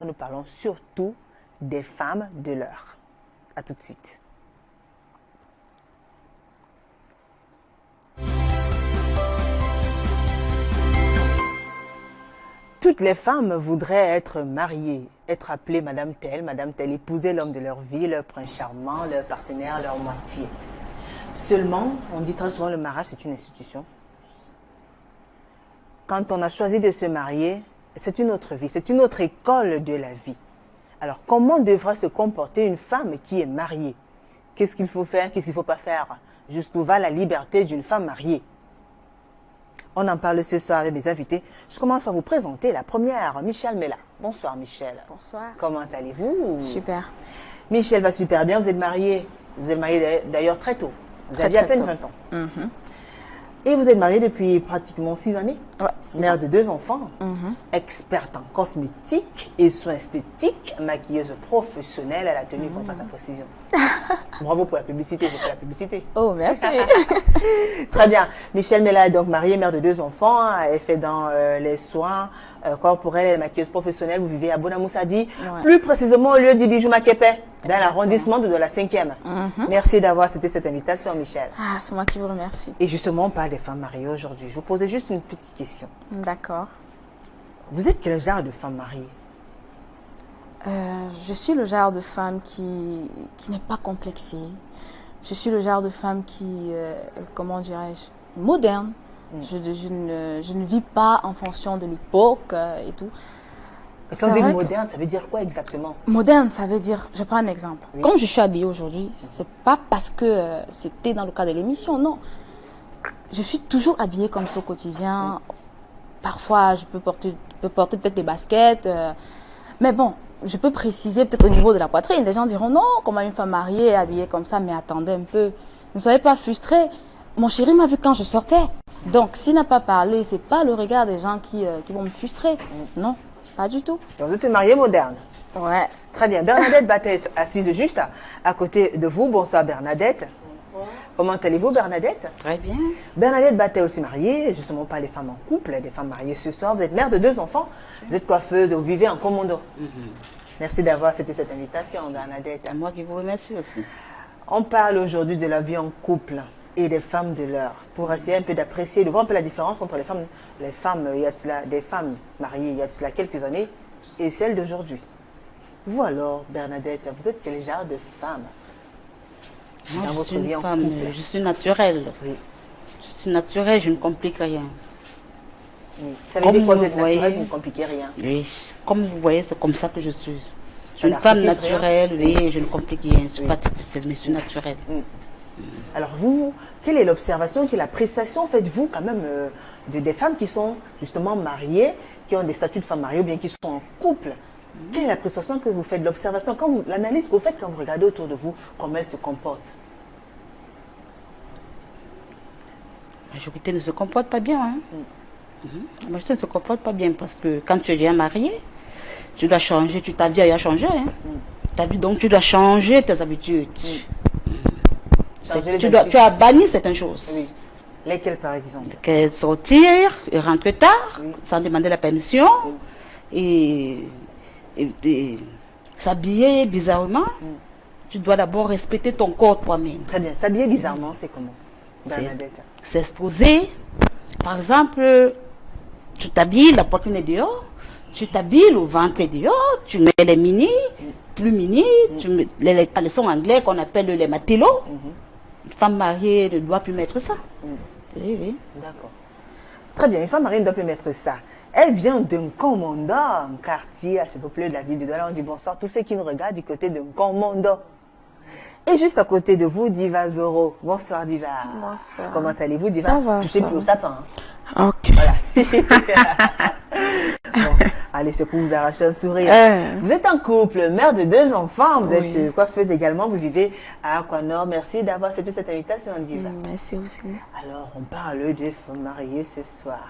Nous parlons surtout des femmes de l'heure. À tout de suite. Toutes les femmes voudraient être mariées, être appelées Madame telle, épouser l'homme de leur vie, leur prince charmant, leur partenaire, leur moitié. Seulement, on dit très souvent le mariage, c'est une institution. Quand on a choisi de se marier, c'est une autre vie, c'est une autre école de la vie. Alors, comment devra se comporter une femme qui est mariée? Qu'est-ce qu'il faut faire, qu'est-ce qu'il ne faut pas faire? Jusqu'où va la liberté d'une femme mariée? On en parle ce soir avec mes invités. Je commence à vous présenter la première, Michel Mella. Bonsoir Michel. Bonsoir. Comment allez-vous? Super. Michel va super bien, vous êtes mariée. Vous êtes mariée d'ailleurs très tôt. Vous aviez à peine 20 ans. Et vous êtes mariée depuis pratiquement 6 années. Ouais, Mère de 2 enfants. Experte en cosmétique et soins esthétiques, maquilleuse professionnelle. Elle a tenu qu'on fasse la précision. Bravo pour la publicité, j'ai fait la publicité. Oh, merci. Très bien. Michel Mella est donc mariée, mère de 2 enfants. Elle fait dans les soins corporels, elle est maquilleuse professionnelle. Vous vivez à Bonamoussadi, plus précisément au lieu du Bijou Makepe, dans l'arrondissement de la 5e. Merci d'avoir accepté cette invitation, Michel. Ah, c'est moi qui vous remercie. Et justement, on parle des femmes mariées aujourd'hui. Je vous posais juste une petite question. D'accord. Vous êtes quel genre de femme mariée? Je suis le genre de femme qui n'est pas complexée. Je suis le genre de femme qui, comment dirais-je, moderne. Je ne vis pas en fonction de l'époque et tout. Et quand vous dites moderne, ça veut dire quoi exactement? Moderne, ça veut dire, je prends un exemple. Oui. Comme je suis habillée aujourd'hui, c'est pas parce que c'était dans le cadre de l'émission, non. Je suis toujours habillée comme ça au quotidien. Parfois, je peux porter peut-être des baskets. Mais bon, je peux préciser peut-être au niveau de la poitrine. Les gens diront non, comment une femme mariée est habillée comme ça, mais attendez un peu. Ne soyez pas frustrés. Mon chéri m'a vu quand je sortais. Donc, s'il n'a pas parlé, c'est pas le regard des gens qui vont me frustrer. Non, pas du tout. Donc, vous êtes une mariée moderne. Ouais. Très bien. Bernadette Battel assise juste à côté de vous. Bonsoir Bernadette. Bonsoir. Comment allez-vous Bernadette? Très bien. Bernadette Battel aussi mariée, justement pas les femmes en couple, des femmes mariées ce soir. Vous êtes mère de 2 enfants, vous êtes coiffeuse, vous vivez en commando. Merci d'avoir accepté cette invitation Bernadette. C'est moi qui vous remercie aussi. On parle aujourd'hui de la vie en couple et des femmes de l'heure, pour essayer un peu d'apprécier, de voir un peu la différence entre les femmes, il y a cela, des femmes mariées il y a cela quelques années, et celles d'aujourd'hui. Vous alors, Bernadette, vous êtes quel genre de femme? Moi, je suis une femme, je suis naturelle. Oui. Je suis naturelle, je ne complique rien. Oui. Ça veut dire quoi, vous êtes naturelle, vous ne compliquez rien? Oui, comme vous voyez, c'est comme ça que je suis. Je suis une femme naturelle, oui, je ne complique rien. Je ne suis pas artificielle, mais je suis naturelle. Alors vous, quelle est l'observation, quelle est l'appréciation faites-vous quand même des femmes qui sont justement mariées, qui ont des statuts de femmes mariées ou bien qui sont en couple? Quelle est l'appréciation que vous faites, l'observation, l'analyse que vous faites quand vous regardez autour de vous, comment elles se comportent? La majorité ne se comporte pas bien. La majorité ne se comporte pas bien parce que quand tu es déjà marié, tu dois changer, ta vie a changé. Ta vie, donc tu dois changer tes habitudes. Tu as banni certaines choses. Oui. Lesquelles par exemple? Sortir et rentrer tard, sans demander la permission, et s'habiller bizarrement. Tu dois d'abord respecter ton corps toi-même. Très bien. S'habiller bizarrement, c'est comment, Bernadette? S'exposer. Par exemple, tu t'habilles, la poitrine est dehors, tu t'habilles, le ventre est dehors, tu mets les mini, plus mini, tu mets les caleçons anglais qu'on appelle les matelot. Une femme mariée ne doit plus mettre ça. Oui. D'accord. Très bien, une femme mariée ne doit plus mettre ça. Elle vient d'un commando, un quartier assez populaire de la ville de Douala. On dit bonsoir tous ceux qui nous regardent du côté d'un commando. Et juste à côté de vous, Diva Zoro. Bonsoir Diva. Bonsoir. Comment allez-vous Diva? Ça va. Touchez plus au sapin. Ok. Voilà. Bon, allez, c'est pour vous arracher un sourire. Vous êtes en couple, mère de 2 enfants, vous êtes coiffeuse également, vous vivez à Aquanor. Merci d'avoir accepté cette invitation, Diva. Merci aussi. Alors, on parle de femmes mariées ce soir.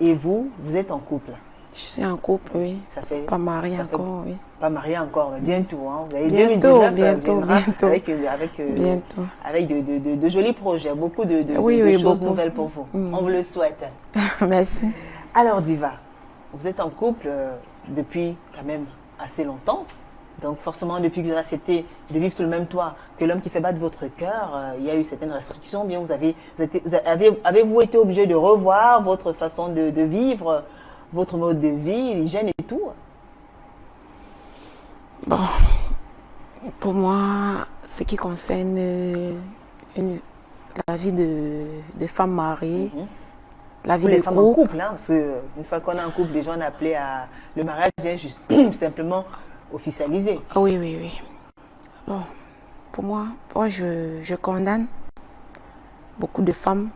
Et vous, vous êtes en couple? Je suis en couple, oui. Ça fait, pas mariée encore, oui. Pas mariée encore, mais bientôt. Hein. Vous avez bientôt, 2019 bientôt. Avec de jolis projets, beaucoup de choses nouvelles pour vous. On vous le souhaite. Merci. Alors, Diva, vous êtes en couple depuis quand même assez longtemps. Donc forcément, depuis que vous avez accepté de vivre sous le même toit que l'homme qui fait battre votre cœur, il y a eu certaines restrictions. Bien, avez-vous été obligé de revoir votre façon de vivre, votre mode de vie, l'hygiène et tout? Bon, pour moi, ce qui concerne la vie des femmes mariées, la vie Pour les de femmes en couple, couple, hein, parce qu'une fois qu'on est en couple, les gens appelaient à le mariage vient juste simplement officialiser. ah oui, oui, oui. Bon, pour moi, je condamne beaucoup de femmes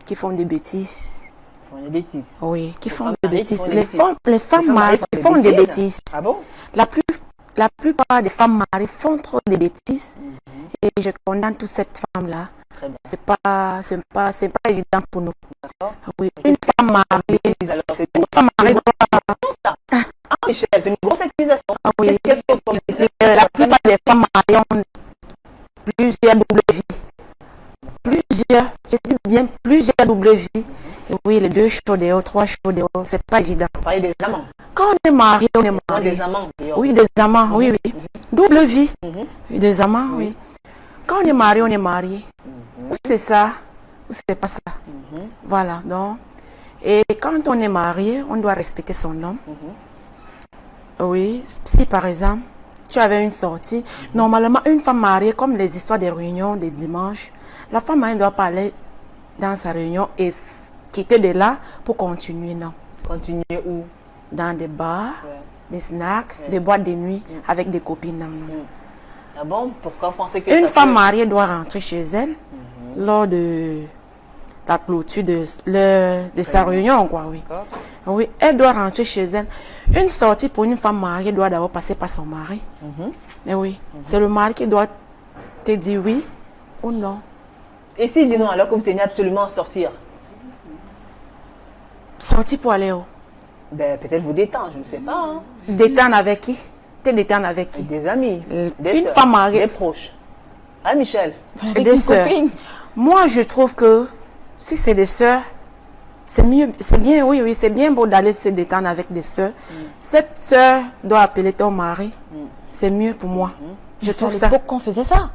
qui font des bêtises. Ils font des bêtises. Oui, qui font femmes des mariées qui bêtises. font des Les bêtises. femmes mariées qui font des bêtises. Ah bon? La plupart des femmes mariées font trop de bêtises. Et je condamne toutes ces femmes-là. Très bien. C'est pas évident pour nous. D'accord. Oui, une femme mariée, Alors, c'est une femme mariée doit, ça. Ah, Michel, c'est une grosse accusation. ah oui, Qu'est-ce qu'elle fait comme bêtise? la plupart des femmes mariées ont plusieurs doubles vies. Plusieurs, je dis bien plusieurs doubles vies. Et oui, les 2 chauds dehors, 3 chauds dehors, c'est pas évident. On parlait des amants. Quand on est marié, on est Non, marié. des amants. d'ailleurs. Oui, des amants, oui, oui. Double vie. Mhm. Oui, des amants, oui. Quand on est marié, on est marié. Ou c'est ça, ou c'est pas ça. Voilà, donc. Et quand on est marié, on doit respecter son homme. Oui, si par exemple, tu avais une sortie, normalement, une femme mariée, comme les histoires des réunions des dimanches, la femme mariée doit parler dans sa réunion et quitter de là pour continuer, non. Continuer où? Dans des bars, Ouais. des snacks, des boîtes de nuit avec des copines, non, non. Ah bon? Pourquoi vous pensez que Une ça femme peut- mariée doit rentrer chez elle lors de la clôture de sa réunion, quoi, oui. D'accord. Oui, elle doit rentrer chez elle. Une sortie pour une femme mariée doit d'abord passer par son mari. Mais oui, c'est le mari qui doit te dire oui ou non. Et si dit non, alors que vous tenez absolument à sortir? Sortie pour aller où? Ben, peut-être vous détendre, je ne sais pas. Hein. Détendre avec qui? T'es détendre avec qui? Des amis, des Une sœurs, femme mariée. des proches. Ah, Michel? Avec Des une sœurs. copine. Moi, je trouve que si c'est des sœurs, c'est mieux, c'est bien, oui, oui, c'est bien beau d'aller se détendre avec des sœurs. Cette sœur doit appeler ton mari. C'est mieux pour moi. Je C'est à trouve ça. l'époque qu'on faisait ça.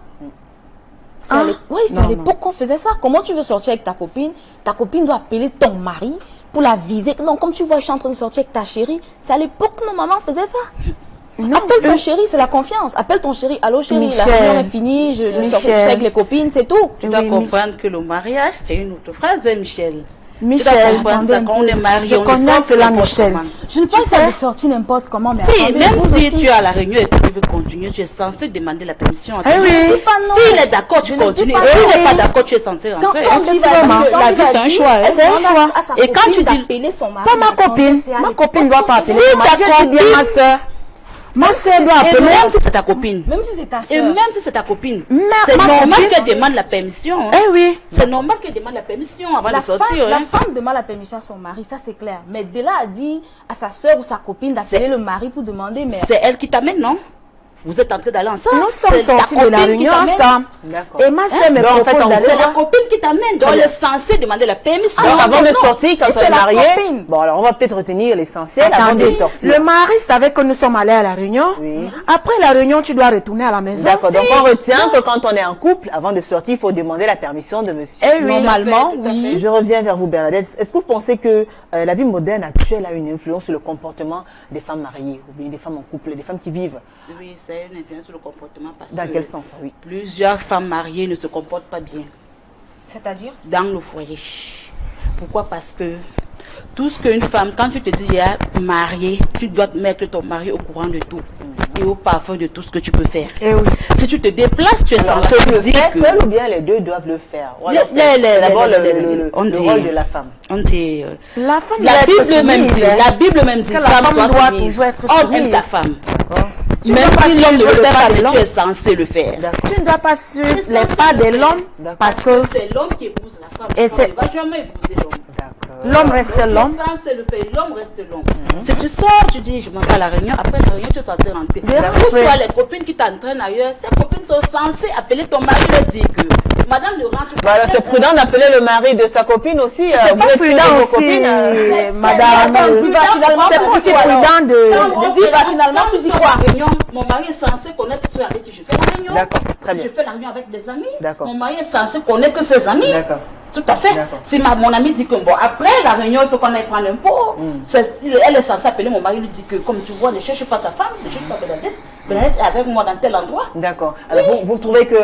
C'est Ah. oui, c'est Non, à l'époque qu'on faisait ça. Comment tu veux sortir avec ta copine doit appeler ton mari pour la viser. Non, comme tu vois, je suis en train de sortir avec ta chérie. C'est à l'époque que nos mamans faisaient ça. Non, Appelle ton chéri, c'est la confiance. Appelle ton chéri. Allô chéri, Michel. la réunion est finie, je sors Michel. avec les copines, c'est tout. Tu dois Oui, comprendre que le mariage, c'est une autre phrase, hein, Michel. Michel, tu dois comprendre ça. attendez Quand on est marié, je on ne connais sort cela, n'importe Michel. comment. Je ne pense pas de sortir n'importe comment, mais Si, attendez, même vous si aussi. tu es à la réunion et que tu veux continuer, tu es censé demander la permission à ton Eh oui. mari. Je dis pas non. S'il est d'accord, tu Je ne dis continues. pas S'il non. n'est pas d'accord, tu es censé Quand rentrer. on dit Effectivement, la vie, c'est un choix, hein. C'est un choix. Et quand tu dis- d'appeler son mari, Pas ma attendez, copine. c'est à Ma l'époque copine ne doit pas qu'on appeler. faisait Si Moi, ta je dis bien copine- ma soeur. Ma soeur doit Et appeler. même si c'est ta copine. Même si c'est ta Et soeur. même si c'est ta copine. Mais C'est ma normal copine- qu'elle demande la permission. hein. Eh oui. C'est normal qu'elle demande la permission avant La de sortir. femme, la hein. femme demande la permission à son mari, ça c'est clair. Mais de là à dire à sa soeur ou sa copine d'appeler le mari pour demander, mais C'est elle qui t'amène, non? Vous êtes en train d'aller ensemble. Nous sommes C'est ta sortis de la copine qui réunion t'amène. ensemble. D'accord. Et ma soeur me Donc, en fait, propose on d'aller C'est la voir. copine qui t'amène. Donc, elle est censée demander la permission. Alors, avant de non, sortir, quand si on c'est est la marié, copine. bon, alors on va peut-être retenir l'essentiel avant de Attendez, sortir. le mari savait que nous sommes allés à la réunion. Oui. Après la réunion, tu dois retourner à la maison. D'accord, donc on retient que quand on est en couple, avant de sortir, il faut demander la permission de monsieur. Eh oui. normalement, tout à fait. oui. Je reviens vers vous, Bernadette. Est-ce que vous pensez que la vie moderne actuelle a une influence sur le comportement des femmes mariées ou bien des femmes en couple, des femmes qui vivent? Oui, c'est une influence sur le comportement parce Dans que quel sens, oui? plusieurs femmes mariées ne se comportent pas bien C'est-à-dire dans le foyer. Pourquoi? Parce que tout ce qu'une femme, quand tu te dis mariée, tu dois mettre ton mari au courant de tout et au parfum de tout ce que tu peux faire. Eh oui. Si tu te déplaces, tu es Alors, censé le dire faire que... seul ou bien les deux doivent le faire? Ou alors Les- c'est les- d'abord les- on le dit- rôle de la femme. On dit... La femme La doit être Bible même soumise, dit, hein. la Bible même dit, Que la femme sois doit soumise. toujours être Homme, aime soumise. ta femme. D'accord? Tu Même dois pas si l'homme ne suivre le les fait pas pas, de mais l'homme. tu es censé le faire. D'accord. Tu ne dois pas suivre les pas de l'homme parce que C'est l'homme qui épouse la femme. Et La femme c'est- ne va jamais épouser l'homme. D'accord. l'homme reste Donc, l'homme. tu es censé le faire, l'homme reste l'homme. Si tu sors, tu dis, je m'en vais à la réunion, après la réunion, tu es censé rentrer. Bien Si tu sûr. as les copines qui t'entraînent ailleurs, ces copines sont censées appeler ton mari et leur dire que Madame Laurent, tu Bah, alors, c'est prudent d'appeler le mari de sa copine aussi. C'est Vous pas êtes sûre de prudent vos aussi, copines, madame. C'est aussi prudent de dis pas finalement, tu dis quoi? Réunion, mon mari est censé connaître ceux avec qui je fais la réunion. D'accord, très bien. Je fais la réunion avec des amis. D'accord. Mon mari est censé connaître que ses amis. D'accord. Tout à fait. D'accord. Si mon ami dit que bon, après la réunion, il faut qu'on aille prendre un pot. Elle est censée appeler mon mari, lui dit que comme tu vois, ne cherche pas ta femme, ne cherche pas Bernadette. Bernadette est avec moi dans tel endroit. D'accord. Alors, vous trouvez que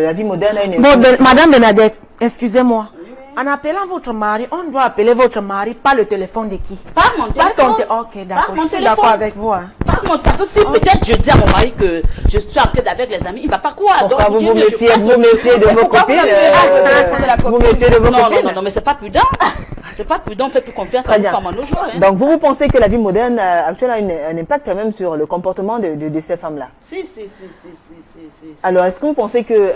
la vie moderne a une Bon, madame Bernadette, excusez-moi. En appelant votre mari, on doit appeler votre mari, pas le téléphone de qui? Pas mon téléphone. Ok, d'accord. mon Je suis téléphone. d'accord avec vous. Hein. Parce que si peut-être je dis à mon mari que je suis en quête avec les amis, il va pas croire. Pourquoi Donc, vous Dieu vous veut, je méfiez, passe- vous méfiez de vos Pourquoi copines vous appelez- Vous méfiez de vos Non, copines non, mais c'est pas prudent. C'est pas prudent, on fait plus confiance à Très une bien. femme en nos jours. Hein. Donc, vous pensez que la vie moderne actuelle a un impact quand même sur le comportement de ces femmes-là? Si. Alors, est-ce que vous pensez que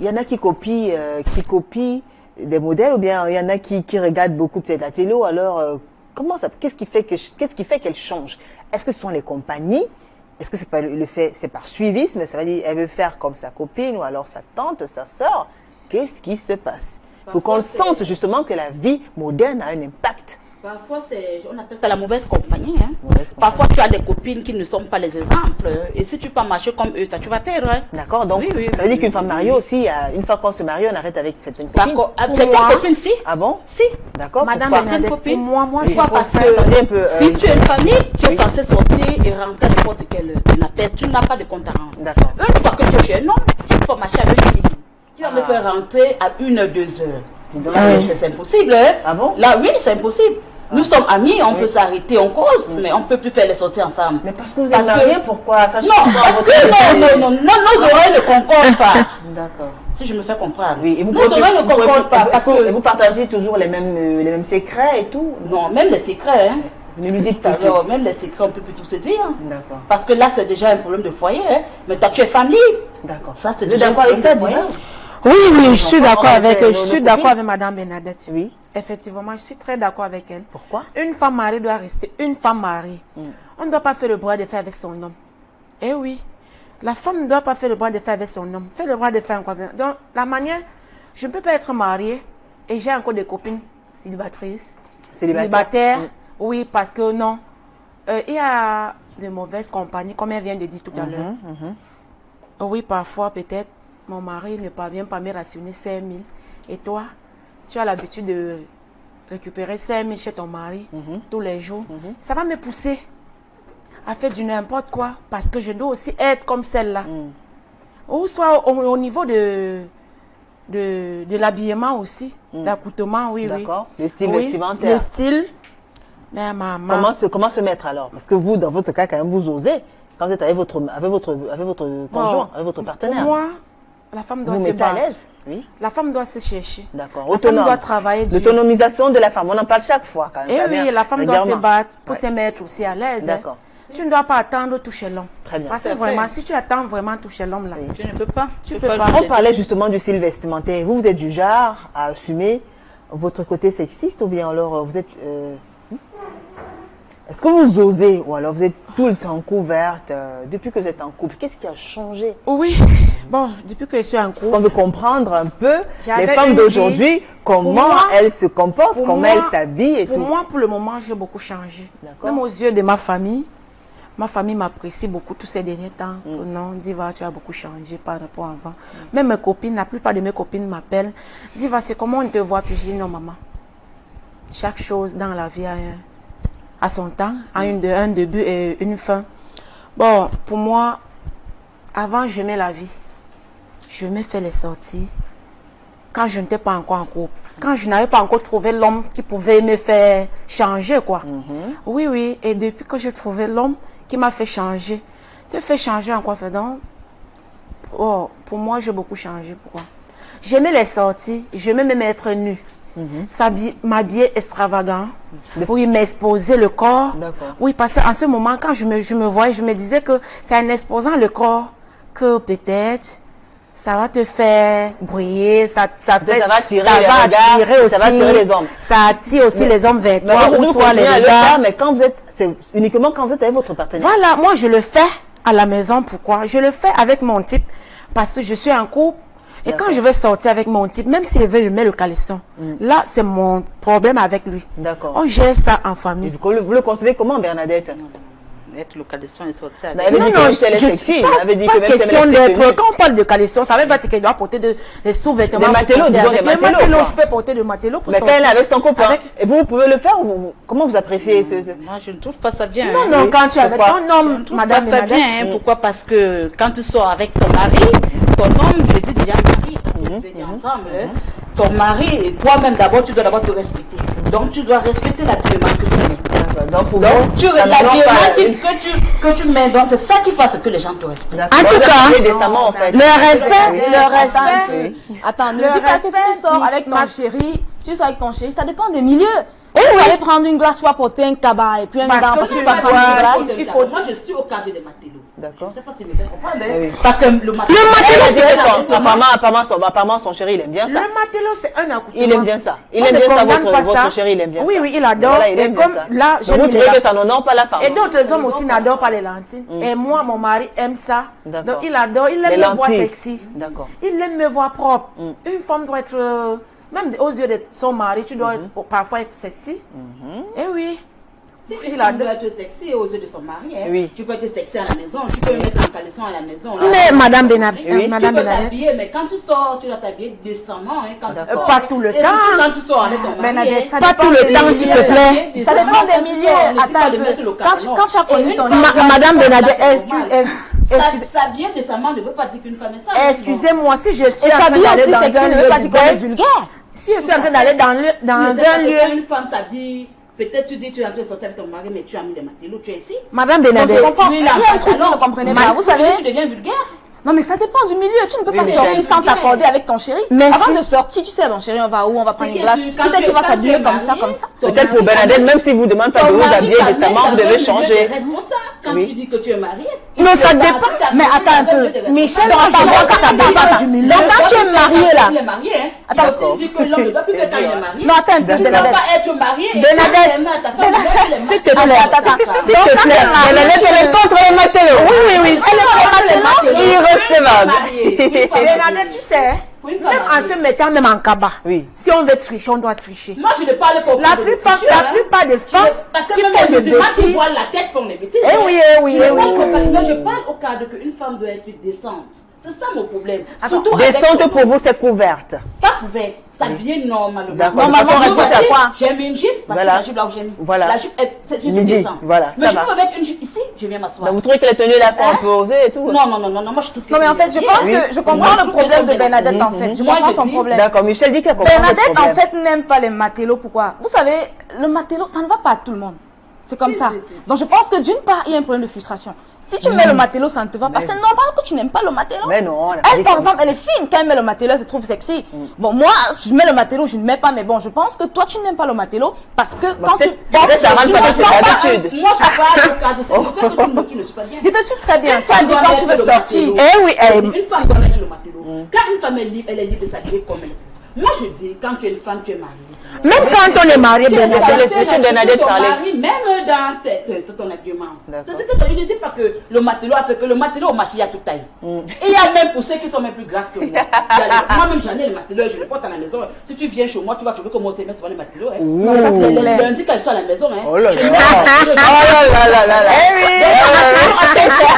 y en a qui copient des modèles, ou bien il y en a qui regardent beaucoup peut-être la télé? Alors, comment ça, qu'est-ce qui fait qu'elles changent? Est-ce que ce sont les compagnies? Est-ce que c'est pas le fait, c'est par suivisme? Ça veut dire elle veut faire comme sa copine ou alors sa tante, sa sœur? Qu'est-ce qui se passe? Pour qu'on sente justement que la vie moderne a un impact. Parfois, on appelle ça la mauvaise compagnie. Hein. Mauvaise compagnie. Parfois, tu as des copines qui ne sont pas les exemples. Et si tu peux marcher comme eux, tu vas perdre. Hein. D'accord? Donc, Oui, ça veut dire qu'une femme mariée aussi, une fois qu'on se marie, on arrête avec certaines copines. C'est ta copine, si. Ah bon? Si. D'accord? Madame Pourquoi? Bernadette, copine. pour moi, Oui. je Parce préfère- que Attendez un peu, si tu es une famille, tu es censé sortir et rentrer à n'importe quelle heure. Tu n'as pas de compte à rendre. D'accord. Une fois que tu es chez un homme, tu peux marcher avec lui. Tu vas me faire rentrer à 1 heure, 2 heures. C'est impossible. Hein? Ah bon? Là, oui, c'est impossible. Nous sommes amis, on peut s'arrêter, on cause, mais on ne peut plus faire les sorties ensemble. Mais parce que vous êtes mariés, pourquoi? Ça Non, change pas parce votre que non, nos oreilles ne concordent pas. D'accord. Si je me fais comprendre. Oui, et vous Nos oreilles ne concordent pas. Parce que, vous partagez toujours les mêmes secrets et tout? non, même les secrets, hein. Vous ne lui dites pas Alors, même les secrets, on ne peut plus tout se dire. D'accord. Parce que là, c'est déjà un problème de foyer. Hein. Mais toi, tu es femme libre. D'accord. Ça, c'est Vous êtes déjà un d'accord avec ça, problème de Diva? foyer. Oui, je suis d'accord avec nos je suis d'accord copines. avec madame Bernadette. Oui. Effectivement, je suis très d'accord avec elle. Pourquoi? Une femme mariée doit rester une femme mariée. On ne doit pas faire le bras de fer avec son homme. Eh oui. La femme ne doit pas faire le bras de fer avec son homme. Faire le bras de fer en quoi? Donc, la manière, je ne peux pas être mariée et j'ai encore des copines célibataires. Célibataire. Oui, parce que non. Il y a de mauvaises compagnies, comme elle vient de dire tout à l'heure. Oui, parfois, peut-être, mon mari ne parvient pas à me rationner 5 000. Et toi, tu as l'habitude de récupérer 5 000 chez ton mari tous les jours. Ça va me pousser à faire du n'importe quoi parce que je dois aussi être comme celle-là. Ou soit au niveau de l'habillement aussi, l'accoutrement, oui, oui. D'accord. Le style Oui, vestimentaire. le style. Mais maman, Comment se mettre alors? Parce que vous, dans votre cas, quand même, vous osez. Quand vous êtes avec votre conjoint, avec votre partenaire. pour moi, la femme doit vous se mettez à battre. l'aise? Oui. La femme doit se chercher. D'accord. La femme doit travailler dur. L'autonomisation de la femme, on en parle chaque fois quand même. Et ça oui, vient la femme doit se régulièrement. battre pour Ouais. se mettre aussi à l'aise. D'accord. Hein. Tu ne dois pas attendre toucher l'homme. Très bien. Parce que Tout à vraiment, fait. si tu attends vraiment toucher l'homme là, Oui. Tu ne peux pas. Tu peux peux le pas. faire. On parlait justement du style vestimentaire. Vous êtes du genre à assumer votre côté sexiste, ou bien alors vous êtes... Est-ce que vous osez, ou alors vous êtes tout le temps couverte depuis que vous êtes en couple? Qu'est-ce qui a changé? oui. Bon, depuis que je suis en Parce qu'on couple, veut comprendre un peu J'avais les femmes une d'aujourd'hui, vie. comment Pour moi- elles se comportent, pour comment moi- elles s'habillent et pour tout. moi, pour le moment, j'ai beaucoup changé. D'accord. Même aux yeux de ma famille m'apprécie beaucoup tous ces derniers temps. Que non, Diva, tu as beaucoup changé par rapport à avant. Même mes copines, la plupart de mes copines m'appellent. Diva, c'est comment on te voit? Puis je dis non, maman. Chaque chose dans la vie a son temps, a un début et une fin. Bon, pour moi, avant, j'aimais la vie. Je me fais les sorties quand je n'étais pas encore en couple. Quand je n'avais pas encore trouvé l'homme qui pouvait me faire changer, quoi. Oui, oui. Et depuis que j'ai trouvé l'homme qui m'a fait changer, te fait changer en quoi, fait donc? Oh, pour moi, j'ai beaucoup changé. Pourquoi? J'aimais les sorties, j'aimais me mettre nue. M'habiller extravagant. Oui, m'exposer le corps. D'accord. Oui, parce qu'en ce moment, quand je me voyais, je me disais que c'est en exposant le corps que peut-être ça va te faire briller, ça Ça va attirer les va regards, attirer aussi, ça va attirer les hommes. Ça attire aussi les hommes vers Mais toi, ou vous soit les continuez à le regards. faire, mais quand vous êtes, c'est uniquement quand vous êtes avec votre partenaire. Voilà, moi je le fais à la maison. Pourquoi? Je le fais avec mon type parce que je suis en couple. Et quand je vais sortir avec mon type, même s'il veut, je mets le caleçon. Là, c'est mon problème avec lui. D'accord. On gère ça en famille. Vous le concevez comment, Bernadette? Être le caleçon et sortir Elle avec. avait dit que même si elle est sexy. Elle avait dit que Pas même si elle question est d'être. sexy. Quand on parle de caleçon, ça veut pas dire qu'elle doit porter des sous-vêtements. Des pour matelots, sortir disons avec. des Les matelots, matelots, quoi. je peux porter des matelots pour Mais quand sortir. elle est avec son copain, Avec- et vous pouvez le faire comment vous appréciez ce... Moi, je ne trouve pas ça bien. Non, hein. non, Oui, quand tu es avec pourquoi? ton homme, Je madame trouve pas ça Bernadette, bien. Hein. Pourquoi? Parce que quand tu sors avec ton mari, ton homme, je dis déjà mari, parce que vous venez ensemble, hein, ton mari et toi-même d'abord, tu dois d'abord te respecter. Donc tu dois respecter l'habillement que tu mets. Donc, pour Donc vous, tu ça ne l'habillement demande pas une- que tu mets, donc c'est ça qui fait ce que les gens te respectent. D'accord. En tout Vous cas, habillez décemment, en fait. le respect, Oui. le respect. Attends, ne Le me dis pas que si respect, tu sors avec ton ma- chéri, tu sors avec ton chéri, ça dépend des milieux. Tu vas aller prendre une glace, tu vas porter un cabas et puis un Parce gant, que parce que tu tu vas vas prendre une voir- glace. Il faut... Moi, je suis au cadre des matelots. D'accord. Je ne sais pas si vous me faites comprendre. Hein? Oui. Parce que le matelot, Elle a dit que c'est apparemment, son chéri, il aime bien Le ça. matelot, c'est un accoutrement. Il aime bien ça. Il On aime ne bien ça, condamne pas votre ça. chéri, il aime bien ça. Oui, oui, il adore. Voilà, il Et aime bien comme ça. là, Donc, j'aime vous les trouvez que lentils. ça n'honore pas la femme. Et d'autres hommes aussi n'adorent pas les lentilles. Et moi, mon mari aime ça. D'accord. Donc il adore, il Les aime me voir lentilles. sexy. D'accord. Il aime me voir propre. Une femme doit être, même aux yeux de son mari, tu dois être, parfois être sexy. Eh oui. Si une Il femme adore. doit être sexy aux yeux de son mari, hein. Oui. Tu peux être sexy à la maison, tu peux mettre un caleçon à la maison. là. Mais Madame Bernadette, Oui. Madame Tu peux Bernadette, t'habiller, mais quand tu sors, tu dois t'habiller décemment. Hein, quand tu D'accord. sors. Pas tout le Et temps. surtout quand tu sors avec ton mari. Bernadette, hein. ça Pas dépend tout le des temps, milieux. s'il te plaît. Ça dépend des milieux. Attends un peu. Quand tu as connu ton Madame Bernadette, S'habiller décemment ne veut pas dire qu'une femme est sale. excusez-moi, si je suis Et en train s'habiller d'aller aussi dans sexy un ne lieu veut pas dire qu'on est vulgaire, vulgaire. si je suis en train d'aller dans un lieu, Quand une femme s'habille, peut-être tu dis tu es en train de sortir avec ton mari, mais tu as mis les matelots, tu es ici. Madame Je Bernadette, comprends. Oui, Il y là, a un truc que vous alors, ne comprenez pas. Vous savez, Tu deviens vulgaire. non mais ça dépend du milieu. Tu ne peux pas mais sortir c'est sans vulgaire. t'accorder avec ton chéri. Merci. Avant de sortir, tu sais, mon chéri, on va où? On va prendre une C'est glace. que Qui quand c'est qui va quand s'habiller tu es comme ça, marié, comme ça? ton Peut-être pour mari Bernadette, t'amène- même si vous ne demande pas de ton vous mari habiller t'amène décemment, dans vous un devez milieu de changer. responsable. Quand Oui. tu dis que tu es marié, Non, ça il faut dépend. pas Mais attends un peu. Michel, attends, du milieu. Donc quand tu es marié là. Il est marié, hein. Attends. Il a aussi dit que l'homme ne doit plus faire quand il est marié. Non, attends un peu, Tu ne dois Bernadette. pas être marié et Bernadette. quand tu es à ta femme, s'il te plaît. Attends. S'il te plaît, Bernadette, elle est contre les matelots. Oui, oui, oui. Elle est pas Une Irrecevable. femme Bernadette, tu sais, Pour une femme même en mariée. se mettant même en cabas, Oui. si on veut tricher, on doit tricher. Moi, je ne parle pas au La cas de plupart, tricheur, la hein. plupart des femmes Parce que qui même font les des musulmans qui bêtises. voient la tête font des bêtises. Eh oui, eh oui, Je eh ne parle oui. pas au cas de- non, je parle au cas de qu'une femme doit être décente. C'est ça mon problème. Surtout avec Descente son pour vous, c'est couverte. pas couverte, s'habiller normalement. D'accord. Normalement, De toute façon, respect, respect. c'est quoi? J'ai mis une jupe parce Voilà. que la jupe là où j'ai mis. Voilà. La jupe, c'est une Midi. descente. Voilà, Mais ça je va. peux mettre une jupe ici, je viens m'asseoir. Donc, vous trouvez que les tenues là sont un Hein? peu osées et tout? Non, moi je trouve que Non mais en fait, je pense Oui. que je Moi, comprends je le trouve que problème c'est de Bernadette en fait. Je Moi, comprends je son dis- problème. D'accord, Michel dit qu'elle comprend votre Bernadette, en problème. fait, n'aime pas les matelots. Pourquoi? Vous savez, le matelot, ça ne va pas à tout le monde. C'est comme ça. Donc, je pense que d'une part, il y a un problème de frustration. Si tu mets le matelot, ça ne te va pas. C'est normal que tu n'aimes pas le matelot. Mais non, on a pas Elle, dit par ça. exemple, elle est fine. Quand elle met le matelot, elle se trouve sexy. Bon, moi, je mets le matelot, je ne mets pas. Mais bon, je pense que toi, tu n'aimes pas le matelot parce que quand tu peut-être ça rentre tu pas ne dans sens ses pas- habitudes. Moi je parle au cas de ça. Tu ne suis pas bien. Je te suis très bien. Tu as dit quand tu veux sortir. Eh oui, Une femme doit mettre le matelot. Quand une femme est libre, elle est libre de s'habiller comme elle veut. Moi je dis, quand tu es une femme, tu es mariée. même quand on est marié, Bernadette, laissez Bernadette ton parler. mari, même dans ton habillement. D'accord. C'est ce que ça veut dire. Ne dis pas que le matelot a fait que le matelot au marché, il y a toute taille. Et il y a même pour ceux qui sont même plus grasses que moi. Moi-même, j'en ai le matelot et je le porte à la maison. Si tu viens chez moi, tu vas trouver que moi aussi, mais souvent le matelot. Hein. Non, ça c'est clair. Lundi, qu'elle soit à la maison. Hein. Oh là là. Je Oh là là là là.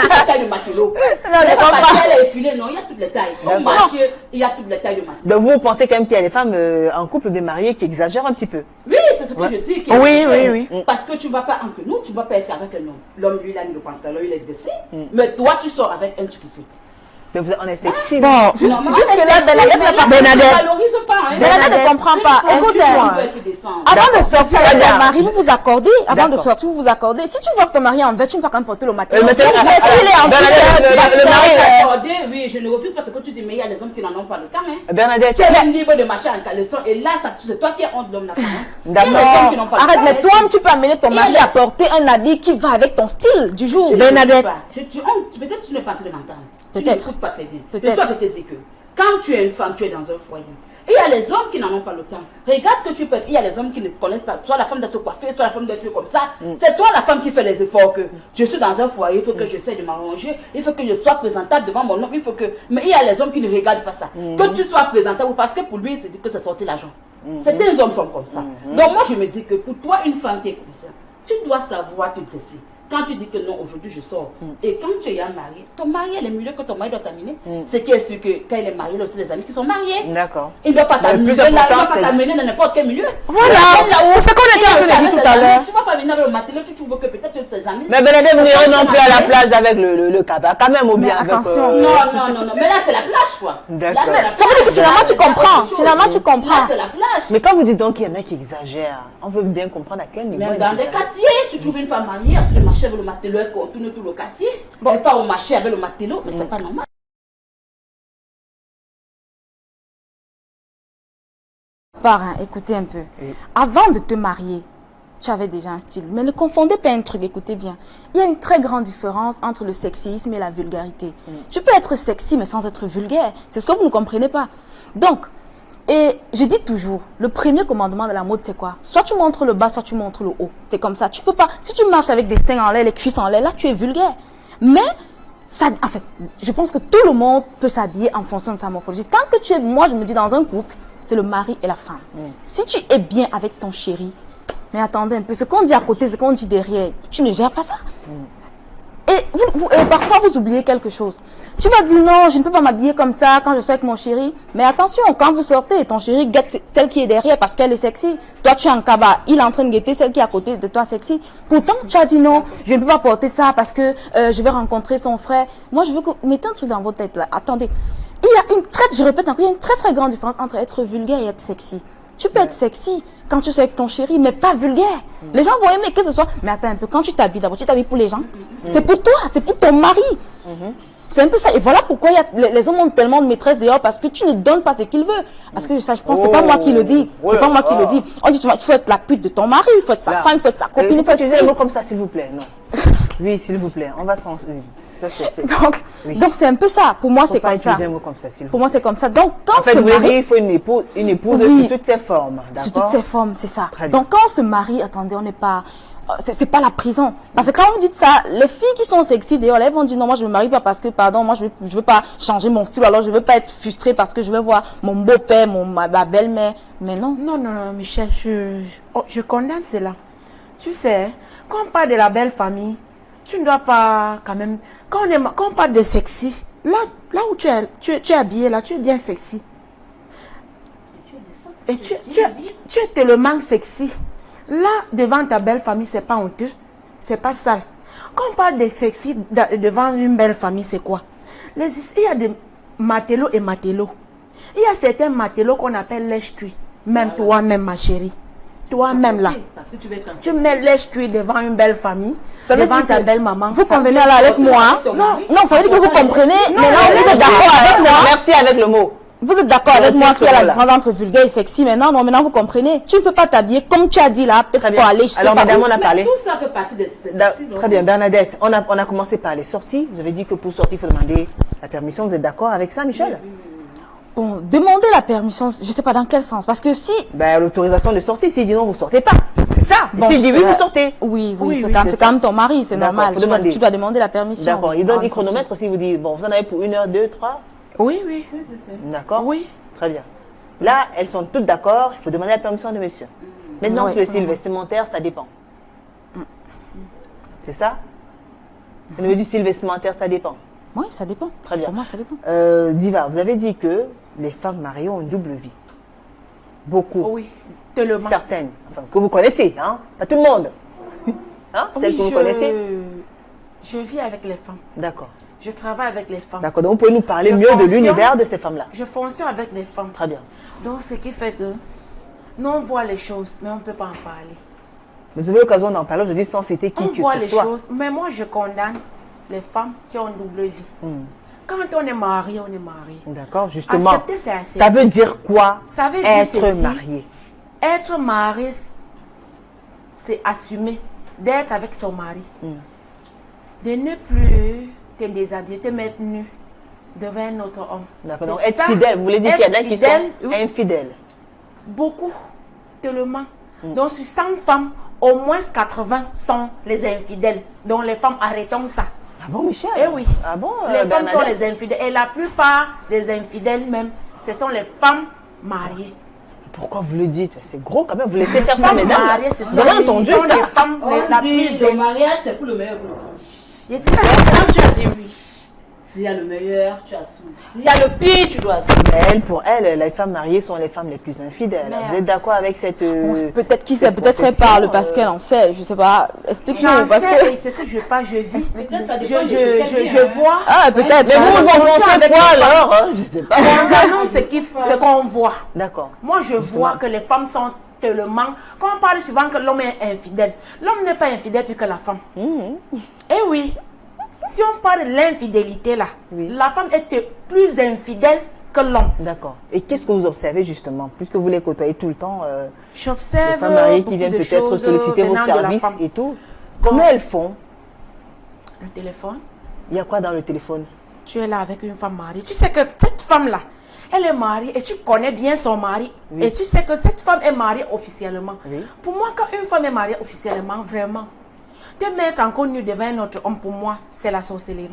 la taille de matelot. Non, je comprends. Elle est effilée, non, il y a toutes les tailles. Au marché, il y a toutes les tailles de matelot. Donc, vous pensez quand même qu'il y a des femmes en couple bien mariées qui exagèrent un petit peu? Oui, c'est ce que je dis. qui est Oui, vrai. oui, Parce que tu ne vas pas entre nous, tu ne vas pas être avec un homme. L'homme, lui, il a mis le pantalon, il est dressé. Mais toi, tu sors avec un truc ici. Mais on est sexy. bon, Jusque-là, Bernadette n'a pas Bernadette. Ne valorise pas. Hein. Bernadette ne comprend pas. Écoute, avant de sortir avec ton mari, vous vous accordez. Avant de D'accord. sortir, vous vous accordez. Si tu vois que ton mari est en veste, tu ne peux pas quand même porter le matin. Le matin, Mais s'il est en Bernadette, t-shirt, le mari, Accordé, oui, je ne refuse pas ce que tu dis, mais il y a des hommes qui n'en ont pas le temps. Hein. Bernadette, Tu es même libre de marcher en caleçon et là, c'est toi qui es honte de l'homme là. Il y a des D'accord. hommes qui n'ont pas le arrête, temps, mais hein. toi-même, tu peux amener ton mari à porter un habit qui va avec ton style du jour. Tu ne Bernadette. l'écoutes pas. Peut-être tu n'es pas en train de m'entendre. Tu Peut-être. n'écoutes pas très bien. Peut-être. Mais toi, je te dis que quand tu es une femme, tu es dans un foyer. Il y a les hommes qui n'en ont pas le temps. Regarde que tu peux. Il y a les hommes qui ne connaissent pas. Soit la femme doit se coiffer, soit la femme doit être comme ça. C'est toi la femme qui fait les efforts. Que je suis dans un foyer, il faut que j'essaie de m'arranger. Il faut que je sois présentable devant mon homme. Il faut que. Mais il y a les hommes qui ne regardent pas ça. Que tu sois présentable parce que pour lui, c'est dit que c'est sorti l'argent. Certains hommes sont comme ça. Donc moi, je me dis que pour toi, une femme qui est comme ça, tu dois savoir te dresser. Quand tu dis que non, aujourd'hui je sors, et quand tu es marié, ton mari, elle est mieux que ton mari doit t'amener. C'est qui est sûr que quand il est marié, il a aussi des amis qui sont mariés. D'accord. Il ne doit pas t'amener dans n'importe quel milieu. Voilà, c'est ce qu'on était en train de dire tout à l'heure. Tu ne vas pas venir avec le matin, tu trouves que peut-être ses amis. Mais Bernadette, vous n'irez non plus à la plage avec le cabas, quand même, ou bien avec. attention. Non. Mais là, c'est la plage, quoi. D'accord. Ça veut dire que finalement, tu comprends. Finalement, tu comprends. Là, c'est la plage. Mais quand vous dites donc qu'il y en a qui exagèrent, on veut bien comprendre à quel niveau. Même ils dans des exagèrent. quartiers, tu trouves une femme mariée, tu le marché avec le matelot, elle tourne tout le quartier. Elle part au marché avec le matelot, mais c'est pas normal. Parrain, écoutez un peu. Oui. Avant de te marier, tu avais déjà un style. Mais ne confondez pas un truc, écoutez bien. Il y a une très grande différence entre le sexisme et la vulgarité. Tu peux être sexy mais sans être vulgaire. C'est ce que vous ne comprenez pas. Donc, et je dis toujours, le premier commandement de la mode, c'est quoi? Soit tu montres le bas, soit tu montres le haut. C'est comme ça. Tu peux pas. Si tu marches avec des seins en l'air, les cuisses en l'air, là, tu es vulgaire. Mais ça, en fait, je pense que tout le monde peut s'habiller en fonction de sa morphologie. Tant que tu es, moi, je me dis, dans un couple, c'est le mari et la femme. Si tu es bien avec ton chéri, mais attendez un peu, ce qu'on dit à côté, ce qu'on dit derrière, tu ne gères pas ça. Et parfois, vous oubliez quelque chose. Tu vas dire non, je ne peux pas m'habiller comme ça quand je suis avec mon chéri. Mais attention, quand vous sortez, ton chéri guette celle qui est derrière parce qu'elle est sexy. Toi, tu es en cabas, il est en train de guetter celle qui est à côté de toi sexy. Pourtant, tu as dit non, je ne peux pas porter ça parce que je vais rencontrer son frère. Moi, je veux que... Mettez un truc dans votre tête là. Attendez. Il y a une je répète encore, il y a une très très grande différence entre être vulgaire et être sexy. Tu peux être sexy quand tu es avec ton chéri, mais pas vulgaire. Les gens vont aimer que ce soit... Mais attends un peu, quand tu t'habilles d'abord, tu t'habilles pour les gens. C'est pour toi, c'est pour ton mari. C'est un peu ça. Et voilà pourquoi les hommes ont tellement de maîtresses dehors, parce que tu ne donnes pas ce qu'ils veulent. Parce que ça, je pense, c'est pas moi qui le dis. C'est pas moi qui le dis. On dit, il faut être la pute de ton mari, il faut être sa femme, il faut être sa copine, il faut être... Utiliser un mot comme ça, s'il vous plaît. Non. Oui, s'il vous plaît. On va s'en... Ça, Donc c'est un peu ça. Pour moi, c'est comme ça. Un mot comme ça, s'il vous plaît. Pour moi, c'est comme ça. Donc, quand en fait, vous voulez dire, il faut une épouse Oui. sous toutes ses formes. Sous toutes ses formes, c'est ça. Très bien. Donc, quand on se marie, attendez, on n'est pas... C'est pas la prison. Parce que quand vous dites ça, les filles qui sont sexy, d'ailleurs, elles vont dire non, moi je me marie pas parce que, pardon, moi je veux pas changer mon style, alors je veux pas être frustrée parce que je veux voir mon beau-père, ma belle-mère. Mais non. Non, Michel, je condamne cela. Tu sais, quand on parle de la belle famille, tu ne dois pas quand même... Quand on parle de sexy, là où tu es habillé, là, tu es bien sexy. Et tu es tellement sexy. Là, devant ta belle famille, c'est pas honteux. C'est pas sale. Quand on parle de sexy devant une belle famille, c'est quoi? Il y a des matelots et matelots. Il y a certains matelots qu'on appelle lèche-cuit. Même toi-même, ma chérie. Toi-même là. Parce que tu veux être Tu mets lèche-cuit devant une belle famille, devant ta belle maman. Vous convenez là avec moi? Non, ça veut dire que vous comprenez. Maintenant, vous êtes d'accord avec moi. Merci avec le mot. Vous êtes d'accord avec moi qu'il y a la différence entre vulgaire et sexy maintenant? Non, maintenant vous comprenez. Tu ne peux pas t'habiller comme tu as dit là, peut-être pour aller, je sais Alors, pas madame, où. on a parlé. Tout ça fait partie des Très bien, Bernadette, on a commencé par les sorties. Vous avez dit que pour sortir, il faut demander la permission. Vous êtes d'accord avec ça, Michel? Bon, demandez la permission, je ne sais pas dans quel sens. Parce que si... Ben, l'autorisation de sortie, s'il dit non, vous sortez pas. C'est ça. Bon, S'il dit oui, c'est- vous sortez. Oui, Oui, c'est quand même ton mari, c'est D'accord, normal. faut demander. Tu dois demander la permission. D'accord. Il Avant donne de un chronomètre aussi, vous dit, bon, vous en avez pour 1 heure, 2, 3. Oui. D'accord? Oui. Très bien. Là, elles sont toutes d'accord, il faut demander la permission de monsieur. Maintenant, Ouais, sur le c'est style normal. vestimentaire, ça dépend. C'est ça? Au niveau du style vestimentaire, ça dépend. Oui, ça dépend. Très bien. Pour moi, ça dépend. Diva, vous avez dit que les femmes mariées ont une double vie. Beaucoup. Oui. Tellement. Certaines. Enfin, que vous connaissez, hein? Pas tout le monde. Hein? Celles que vous connaissez? Je vis avec les femmes. D'accord. Je travaille avec les femmes. D'accord. Donc, vous pouvez nous parler Je mieux de fonctionne. l'univers de ces femmes-là. Je fonctionne avec les femmes. Très bien. Donc, ce qui fait que nous, on voit les choses, mais on ne peut pas en parler. Vous avez l'occasion d'en parler, je dis sans citer qui On que voit ce les soit. choses, mais moi, je condamne les femmes qui ont une double vie. Quand on est marié, on est marié. D'accord, justement. Accepter, c'est accepter. Ça veut dire quoi? Ça veut dire être ceci. marié. Être marié, c'est assumer d'être avec son mari. De ne plus te déshabiller, te mettre nu. devant un autre homme. D'accord. Donc, C'est être ça, fidèle, vous voulez dire qu'il y en a être qui sont fidèle, oui. infidèles. Beaucoup, tellement. Donc, sur 100 femmes, au moins 80 sont les infidèles. Donc, les femmes, arrêtons ça. Ah bon, Michel? Eh oui. Ah bon, Les femmes sont Bernadette? les infidèles. Et la plupart des infidèles, même, ce sont les femmes mariées. Pourquoi vous le dites? C'est gros quand même. Vous laissez faire ça, Femmes mesdames? mariées, ce sont Vous avez entendu ce sont ça? les femmes la On dit plus le mariage, c'est pour le meilleur pour le pire. Et c'est ça. Quand tu as dit oui, s'il y a le meilleur, tu assumes. S'il y a le pire, tu dois assumer. Mais elle, pour elle, les femmes mariées sont les femmes les plus infidèles. Mais- Vous êtes d'accord avec cette... Peut-être qui sait, cette peut-être elle profession, parle parce qu'elle en sait, je sais pas. Explique-nous J'en parce sais, que. et ce que je pas, je vis. Peut-être ça Je, dépend de ce qu'elle vit, je hein. vois. Ah, peut-être. Mais vous, vous en pensez avec quoi les alors hein? Je sais pas. On annonce ce qu'on voit. D'accord. Moi, je vois que les femmes sont tellement... Quand on parle souvent que l'homme est infidèle, l'homme n'est pas infidèle plus que la femme. Eh oui. Si on parle de l'infidélité, là, Oui. la femme est plus infidèle que l'homme. D'accord. Et qu'est-ce que vous observez justement, puisque vous les côtoyez tout le temps, les J'observe femmes mariées qui beaucoup viennent de peut-être choses solliciter vos venant de la services femme. et tout. Comment elles font? Le téléphone, Il y a quoi dans le téléphone? tu es là avec une femme mariée. Tu sais que cette femme-là, elle est mariée et tu connais bien son mari. Oui. Et tu sais que cette femme est mariée officiellement. Oui. Pour moi, quand une femme est mariée officiellement, vraiment, te mettre en connu devant un autre homme, pour moi, c'est la sorcellerie.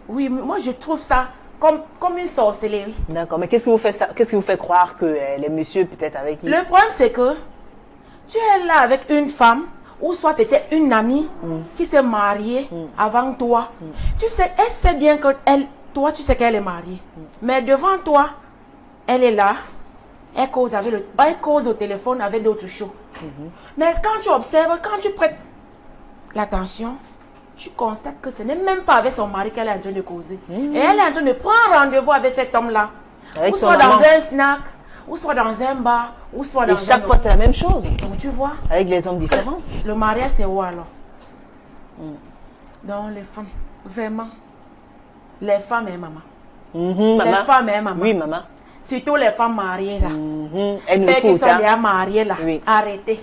Oui, mais moi, je trouve ça comme une sorcellerie. D'accord. Mais qu'est-ce qui vous fait croire que les messieurs, peut-être avec qui... Le problème, c'est que tu es là avec une femme, ou soit peut-être une amie qui s'est mariée avant toi. Tu sais, elle sait bien que toi, tu sais qu'elle est mariée. Mais devant toi, elle est là. Elle cause au téléphone avec d'autres choses. Mais quand tu observes, quand tu prêtes l'attention, tu constates que ce n'est même pas avec son mari qu'elle est en train de causer. Et elle est en train de prendre rendez-vous avec cet homme-là. Avec Ou son soit dans amant. un snack, ou soit dans un bar, ou soit dans Et chaque un fois, c'est la même chose, Donc tu vois, avec les hommes différents. le mariage c'est où alors? Donc les femmes, vraiment, les femmes et maman. Maman. Les femmes et maman. Oui, maman. Surtout les femmes mariées là. Elles nous Ceux qui écoutent, sont hein. déjà mariées là. Oui. Arrêtez.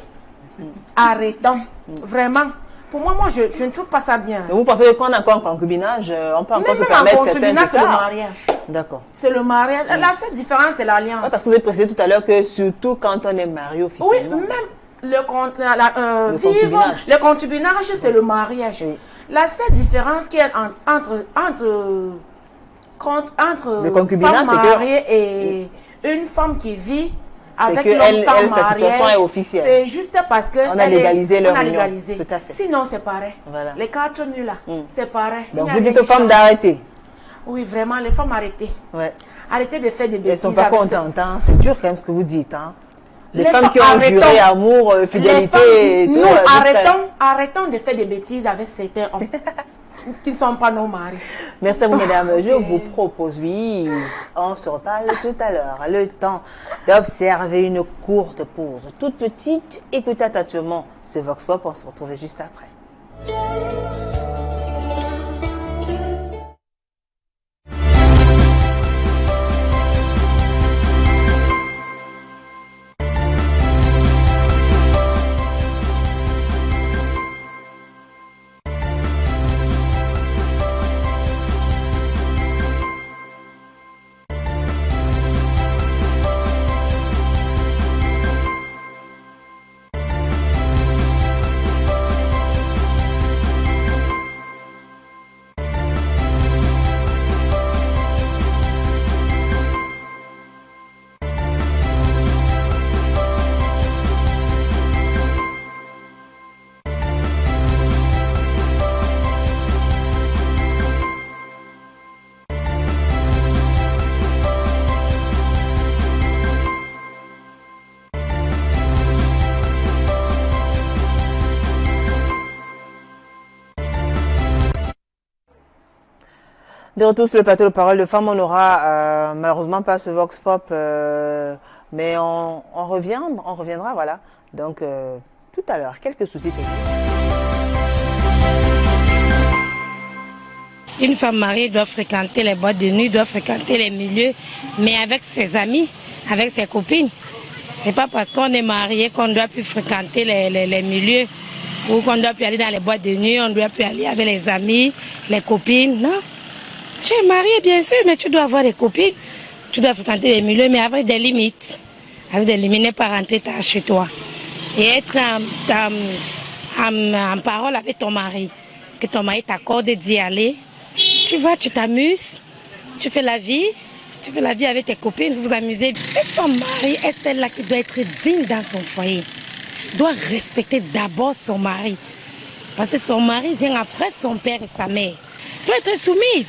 Arrêtons. Vraiment. Pour moi, je ne trouve pas ça bien. Mais vous pensez que quand on est encore en concubinage, on peut encore Même se en permettre certains concubinage, c'est le écarts? mariage. D'accord. C'est le mariage. La seule différence, c'est l'alliance. Ouais, parce que vous avez précisé tout à l'heure que surtout quand on est marié Oui, officiellement. même Le vivre, concubinage. le concubinage, c'est le mariage. Oui. La seule différence qu'il y a entre Le concubinage, femme c'est que- mariée et une femme qui vit avec que l'homme elle, sans sa situation mariage, est officielle. c'est juste parce que On a légalisé leur on a union. légalisé. Tout à fait. Sinon, c'est pareil. Voilà. Les 4 000 là, c'est pareil. Il Donc n'y a vous rien dites aux qui femmes change. d'arrêter. Oui, vraiment, les femmes arrêtez. Ouais. Arrêtez de faire des Elles bêtises. sont pas avec contentes, hein. C'est dur quand même ce que vous dites, hein. Les Les femmes femmes, qui ont juré arrêtons. amour, Les fidélité femmes, et tout. nous, jusqu'à- arrêtons de faire des bêtises avec certains hommes qui ne sont pas nos maris. Merci à vous, mesdames. Je vous propose, oui, on se reparle tout à l'heure. Le temps d'observer une courte pause, toute petite. Écoutez attentivement ce Vox Pop, on se retrouve juste après. De retour sur le plateau de Parole de Femmes, on n'aura malheureusement pas ce Vox Pop, mais on reviendra, voilà. Donc, tout à l'heure, quelques soucis techniques. Une femme mariée doit fréquenter les boîtes de nuit, doit fréquenter les milieux, mais avec ses amis, avec ses copines. C'est pas parce qu'on est marié qu'on doit plus fréquenter les milieux ou qu'on doit plus aller dans les boîtes de nuit, on doit plus aller avec les amis, les copines, non. Tu es marié, bien sûr, mais tu dois avoir des copines. Tu dois fréquenter des milieux, mais avec des limites. Avec des limites, ne pas rentrer tard chez toi. Et être en parole avec ton mari. Que ton mari t'accorde d'y aller. Tu vas, tu t'amuses. Tu fais la vie. Tu fais la vie avec tes copines, vous vous amusez. Une femme mariée est celle-là qui doit être digne dans son foyer. Doit respecter d'abord son mari. Parce que son mari vient après son père et sa mère. Doit être soumise.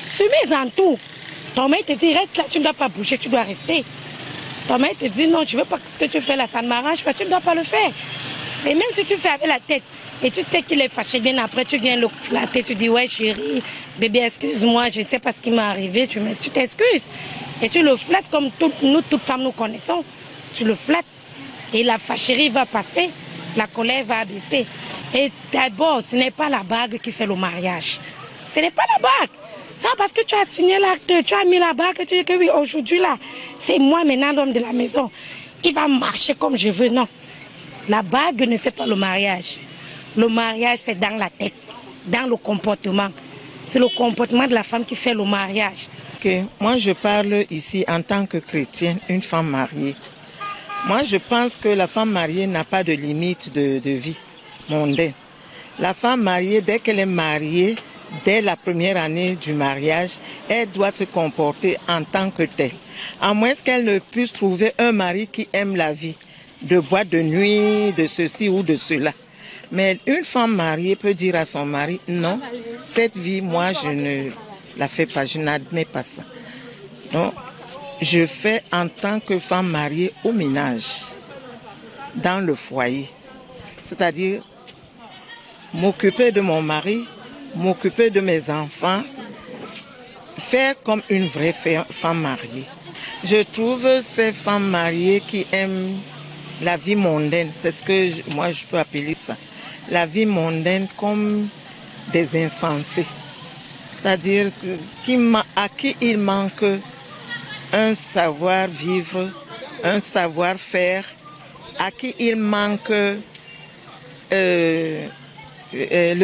Soumise en tout. Ton mari te dit, reste là, tu ne dois pas bouger, tu dois rester. Ton mari te dit, non, je ne veux pas que ce que tu fais là, ça ne m'arrange pas, tu ne dois pas le faire. Et même si tu fais avec la tête, et tu sais qu'il est fâché, bien après, tu viens le flatter, tu dis, ouais chérie, bébé, excuse-moi, je ne sais pas ce qui m'est arrivé, tu t'excuses. Et tu le flattes comme nous, toutes femmes, nous connaissons. Tu le flattes. Et la fâcherie va passer, la colère va baisser. Et d'abord, ce n'est pas la bague qui fait le mariage. Ce n'est pas la bague. Ça, parce que tu as signé l'acte, tu as mis la bague, tu dis que oui, aujourd'hui là, c'est moi maintenant l'homme de la maison. Il va marcher comme je veux, non. La bague ne fait pas le mariage. Le mariage, c'est dans la tête, dans le comportement. C'est le comportement de la femme qui fait le mariage. Okay. Moi, je parle ici en tant que chrétienne, une femme mariée. Moi, je pense que la femme mariée n'a pas de limite de vie mondaine. La femme mariée, dès qu'elle est mariée, dès la première année du mariage, elle doit se comporter en tant que telle. À moins qu'elle ne puisse trouver un mari qui aime la vie, de boîte de nuit, de ceci ou de cela. Mais une femme mariée peut dire à son mari, non, cette vie, moi, je ne la fais pas, je n'admets pas ça. Donc, je fais en tant que femme mariée au ménage, dans le foyer. C'est-à-dire, m'occuper de mon mari, m'occuper de mes enfants, faire comme une vraie femme mariée. Je trouve ces femmes mariées qui aiment la vie mondaine, c'est ce que moi je peux appeler ça, la vie mondaine comme des insensés. C'est-à-dire à qui il manque un savoir-vivre, un savoir-faire, à qui il manque le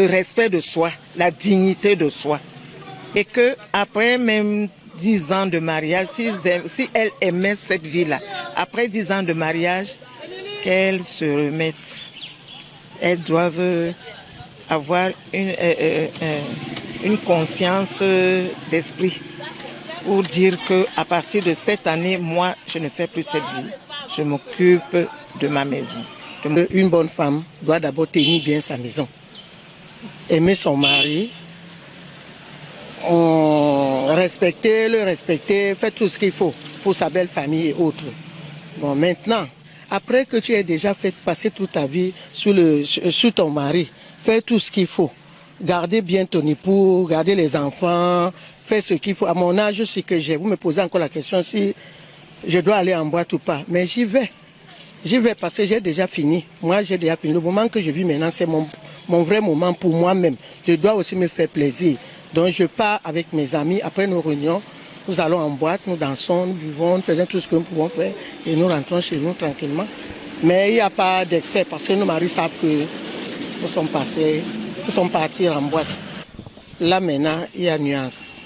respect de soi, la dignité de soi. Et que après même 10 ans de mariage, si elle aimait cette vie-là, après 10 ans de mariage, qu'elles se remettent. Elles doivent avoir une conscience d'esprit pour dire qu'à partir de cette année, moi, je ne fais plus cette vie. Je m'occupe de ma maison. Une bonne femme doit d'abord tenir bien sa maison, aimer son mari, le respecter, faire tout ce qu'il faut pour sa belle famille et autres. Bon, maintenant, après que tu aies déjà fait passer toute ta vie sous ton mari, fais tout ce qu'il faut. Gardez bien ton époux, gardez les enfants, fais ce qu'il faut. À mon âge, c'est que j'ai. Vous me posez encore la question si je dois aller en boîte ou pas. Mais j'y vais. J'y vais parce que j'ai déjà fini. Moi, j'ai déjà fini. Le moment que je vis maintenant, c'est mon vrai moment pour moi-même. Je dois aussi me faire plaisir. Donc, je pars avec mes amis. Après nos réunions, nous allons en boîte, nous dansons, nous buvons, nous faisons tout ce que nous pouvons faire et nous rentrons chez nous tranquillement. Mais il n'y a pas d'excès parce que nos maris savent que nous sommes partis en boîte. Là, maintenant, il y a nuance.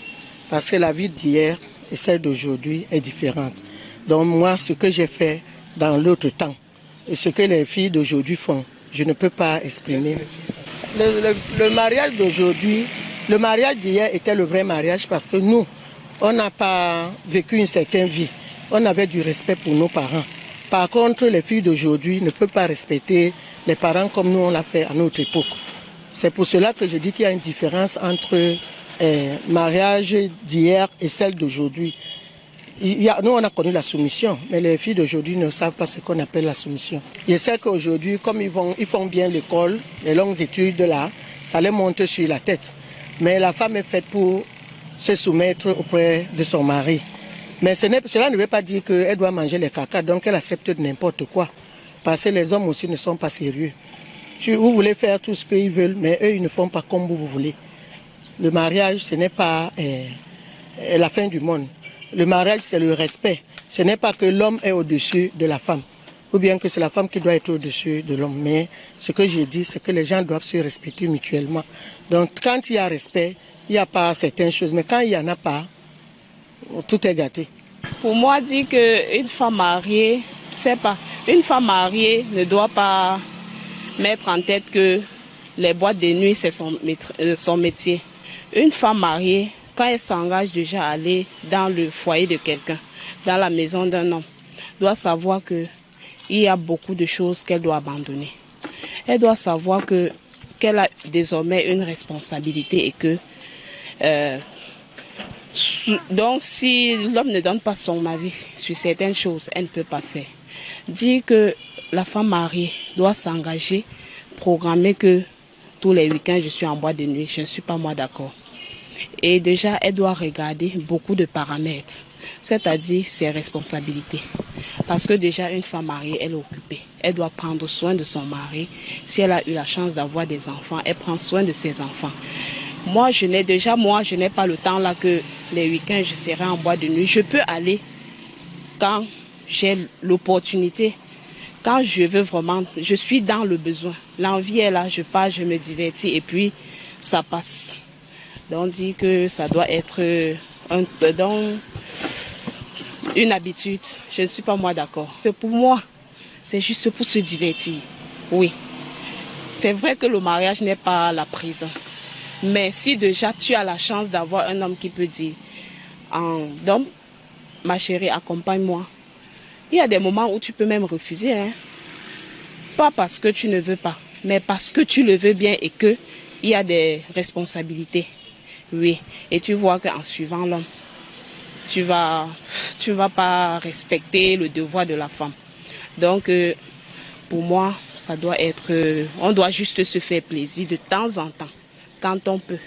Parce que la vie d'hier et celle d'aujourd'hui est différente. Donc, moi, ce que j'ai fait dans l'autre temps et ce que les filles d'aujourd'hui font, je ne peux pas exprimer. Le mariage d'aujourd'hui, le mariage d'hier était le vrai mariage parce que nous, on n'a pas vécu une certaine vie. On avait du respect pour nos parents. Par contre, les filles d'aujourd'hui ne peuvent pas respecter les parents comme nous on l'a fait à notre époque. C'est pour cela que je dis qu'il y a une différence entre mariage d'hier et celle d'aujourd'hui. Nous, on a connu la soumission, mais les filles d'aujourd'hui ne savent pas ce qu'on appelle la soumission. Je sais qu'aujourd'hui, comme ils font bien l'école, les longues études là, ça les monte sur la tête. Mais la femme est faite pour se soumettre auprès de son mari. Mais cela ne veut pas dire qu'elle doit manger les cacas, donc elle accepte n'importe quoi. Parce que les hommes aussi ne sont pas sérieux. Vous voulez faire tout ce qu'ils veulent, mais eux, ils ne font pas comme vous voulez. Le mariage, ce n'est pas la fin du monde. Le mariage, c'est le respect. Ce n'est pas que l'homme est au-dessus de la femme. ou bien que c'est la femme qui doit être au-dessus de l'homme. Mais ce que j'ai dit, c'est que les gens doivent se respecter mutuellement. Donc quand il y a respect, il n'y a pas certaines choses. Mais quand il n'y en a pas, tout est gâté. Pour moi, dire qu'une femme mariée, je sais pas, une femme mariée ne doit pas mettre en tête que les boîtes de nuit, c'est son métier. Une femme mariée, quand elle s'engage déjà à aller dans le foyer de quelqu'un, dans la maison d'un homme, doit savoir qu'il y a beaucoup de choses qu'elle doit abandonner. Elle doit savoir qu'elle a désormais une responsabilité et que donc si l'homme ne donne pas son avis sur certaines choses, elle ne peut pas faire. Dire que la femme mariée doit s'engager, programmer que tous les week-ends je suis en boîte de nuit, je ne suis pas moi d'accord. Et déjà, elle doit regarder beaucoup de paramètres, c'est-à-dire ses responsabilités. Parce que déjà, une femme mariée, elle est occupée. Elle doit prendre soin de son mari. Si elle a eu la chance d'avoir des enfants, elle prend soin de ses enfants. Moi, je n'ai pas le temps là que les week-ends, je serai en boîte de nuit. Je peux aller quand j'ai l'opportunité, quand je veux vraiment, je suis dans le besoin. L'envie est là, je pars, je me divertis et puis ça passe. Donc, on dit que ça doit être une habitude. Je ne suis pas moi d'accord. Pour moi, c'est juste pour se divertir. Oui. C'est vrai que le mariage n'est pas la prison. Mais si déjà tu as la chance d'avoir un homme qui peut dire, donc, ma chérie, accompagne-moi. Il y a des moments où tu peux même refuser. Hein. Pas parce que tu ne veux pas, mais parce que tu le veux bien et qu'il y a des responsabilités. Oui, et tu vois qu'en suivant l'homme, tu vas pas respecter le devoir de la femme. Donc, pour moi, ça doit être, on doit juste se faire plaisir de temps en temps, quand on peut.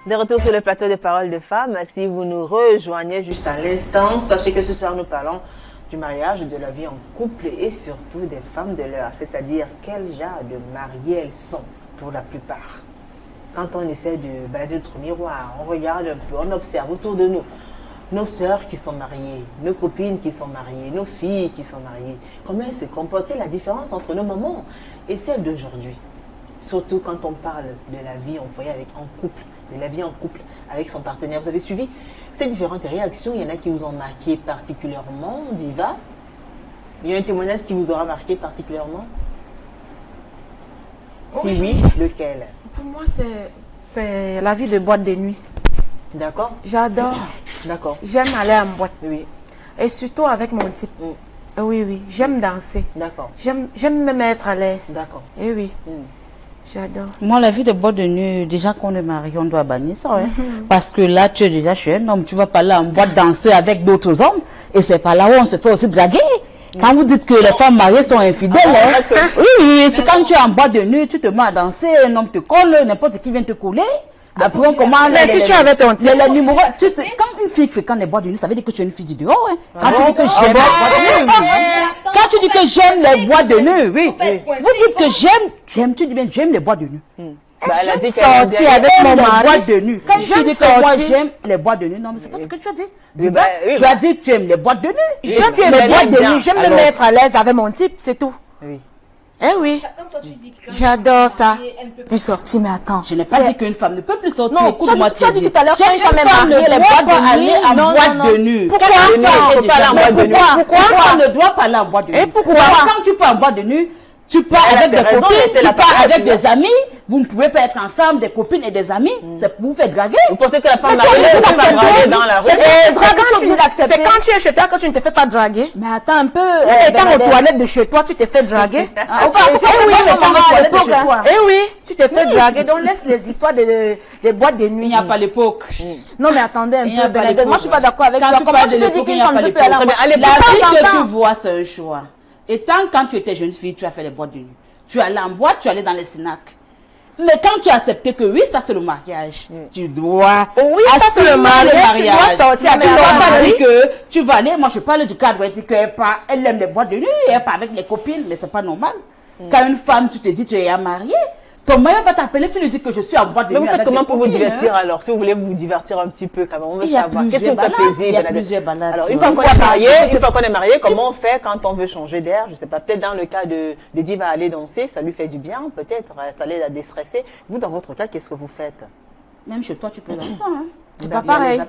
De retour sur le plateau de Paroles de Femmes, si vous nous rejoignez juste à l'instant, sachez que ce soir nous parlons du mariage, de la vie en couple et surtout des femmes de l'heure, c'est-à-dire quel genre de mariées elles sont pour la plupart. Quand on essaie de balader notre miroir, on regarde un peu, on observe autour de nous nos sœurs qui sont mariées, nos copines qui sont mariées, nos filles qui sont mariées. Comment elles se comportent, la différence entre nos mamans et celles d'aujourd'hui. Surtout quand on parle de la vie en foyer en couple, de la vie en couple avec son partenaire. Vous avez suivi ces différentes réactions. Il y en a qui vous ont marqué particulièrement, Diva. Il y a un témoignage qui vous aura marqué particulièrement? Si oui, lequel? Pour moi, c'est la vie de boîte de nuit. D'accord. J'adore. D'accord. J'aime aller en boîte. Oui. Et surtout avec mon type. Oui, oui. J'aime danser. D'accord. J'aime me mettre à l'aise. D'accord. Et oui. J'adore. Moi, la vie de boîte de nuit, déjà qu'on est marié, on doit bannir ça. Hein. Parce que là, tu es déjà chez un homme. Tu vas pas là en boîte danser avec d'autres hommes. Et c'est pas là où on se fait aussi draguer. Quand vous dites que les femmes mariées sont infidèles, oui, c'est quand tu es en boîte de nuit, tu te mets à danser, un homme te colle, n'importe qui vient te coller. Après, on commence. Mais si tu es avec ton type, les numéros, tu sais, quand une fille fréquente les boîtes de nuit, ça veut dire que tu es une fille du dehors. Hein. Quand tu dis que j'aime les boîtes de nuit, quand tu dis que j'aime les boîtes de nuit, oui. Vous dites que j'aime, tu dis bien j'aime les boîtes de nuit. Elle a dit qu'elle sortir avec mon mari. Boîtes de nuit. Quand tu dis que moi j'aime les boîtes de nuit, non, mais c'est pas ce que tu as dit. Tu as dit que tu aimes les boîtes de nuit. J'aime les boîtes de nuit, j'aime me mettre à l'aise avec mon type, c'est tout. Oui. Eh oui, j'adore ça. Plus sortir, mais attends. Je n'ai pas dit qu'une femme ne peut plus sortir. Non, tu as dit tout à l'heure qu'une femme est mariée, les boîtes de nuit. Aller en boîte de nuit. Pourquoi on ne peut pas aller en boîte de nuit? Pourquoi on ne doit pas aller en boîte de nuit? Et pourquoi? Quand tu pars en boîte de nuit, tu pars avec des copines, tu pars avec des amis. Vous ne pouvez pas être ensemble, des copines et des amis. C'est pour vous faire draguer. Vous pensez que la femme mariée ne peut pas draguer dans la rue? C'est quand tu es chez toi que tu ne te fais pas draguer. Mais attends un peu. Étant aux toilettes de chez toi, tu te fais draguer. Eh oui, tu te fais draguer. Donc laisse les histoires des boîtes de nuit. Il n'y a pas l'époque. Non mais attendez un peu, Bernadette. Moi je suis pas d'accord avec toi. Comment tu peux dire qu'une femme ne peut plus aller en boîte? La vie que tu vois, c'est un choix. Et tant quand tu étais jeune fille, tu as fait les boîtes de nuit. Tu allais en boîte, tu allais dans les snacks. Mais quand tu as accepté que oui, ça c'est le mariage, tu dois. Oui, ça c'est le mariage. Tu dois sortir. Tu ne dois pas dire que tu vas aller. Moi, je parle du cadre. Elle dit qu'elle aime les boîtes de nuit, elle part avec les copines, mais c'est pas normal. Quand une femme, tu te dis tu es mariée, Ton mari va t'appeler, tu lui dis que je suis en boîte de Mais nuit vous faites avec comment des pour vous copines, divertir hein. alors? Si vous voulez vous divertir un petit peu quand même, on veut Il y a savoir. Qu'est-ce qui plusieurs vous fait balades, plaisir? il y a plusieurs balades, Alors, tu une vois. fois qu'on est marié, comment on fait quand on veut changer d'air? Je sais pas, peut-être dans le cas de Diva aller danser, ça lui fait du bien, peut-être, ça l'aide à déstresser. Vous, dans votre cas, qu'est-ce que vous faites? Même chez toi, tu peux danser. Hein. C'est pas pareil.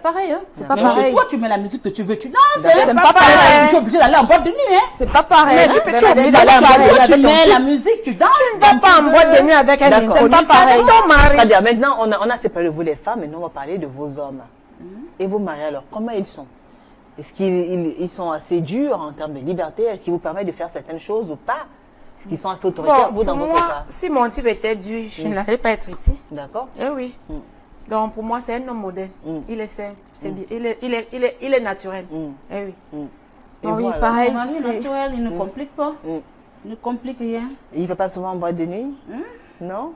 C'est pas Même chez pareil. toi, tu mets la musique que tu veux, tu danses. C'est pas Tu pareil. es obligé d'aller en boîte de nuit. Hein. C'est pas pareil. Mais tu peux Bernadette, obligé c'est d'aller en pas boîte de pareil. nuit avec Tu ton mets fils. la musique, tu danses. Tu ne vas pas en boîte de nuit avec un D'accord. inconnu. C'est pas pareil. C'est ton mari. Très bien, maintenant, on a séparé vous les femmes, maintenant on va parler de vos hommes. Et vos maris, alors, comment ils sont? Est-ce qu'ils sont assez durs en termes de liberté? Est-ce qu'ils vous permettent de faire certaines choses ou pas? Est-ce qu'ils sont assez autoritaires, Bon, vous, dans pour votre moi, cas? si mon type était dur, je n'allais pas être ici. D'accord? Eh oui. Donc pour moi, c'est un homme moderne. Il est simple, c'est bien. Il est naturel. Eh oui. Et Oui, vous, alors? pareil. Ton mari c'est- naturel, il ne complique pas. Mm. Il ne complique rien. Il ne va pas souvent en boîte de nuit? Non?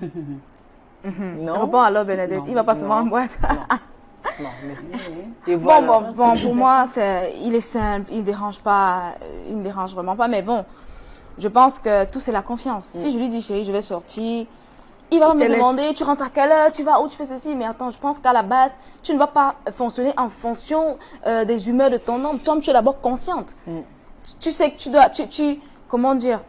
Non? Réponds alors, Bernadette. Il va pas souvent en boîte. Non, merci. Et voilà. Bon, pour moi, il est simple, il ne dérange pas, il ne dérange vraiment pas. Mais bon, je pense que tout, c'est la confiance. Si je lui dis, chérie, je vais sortir, il va me demander, tu rentres à quelle heure, tu vas où, tu fais ceci. Mais attends, je pense qu'à la base, tu ne vas pas fonctionner en fonction des humeurs de ton homme. Toi, tu es d'abord consciente. Tu sais que tu dois, comment dire,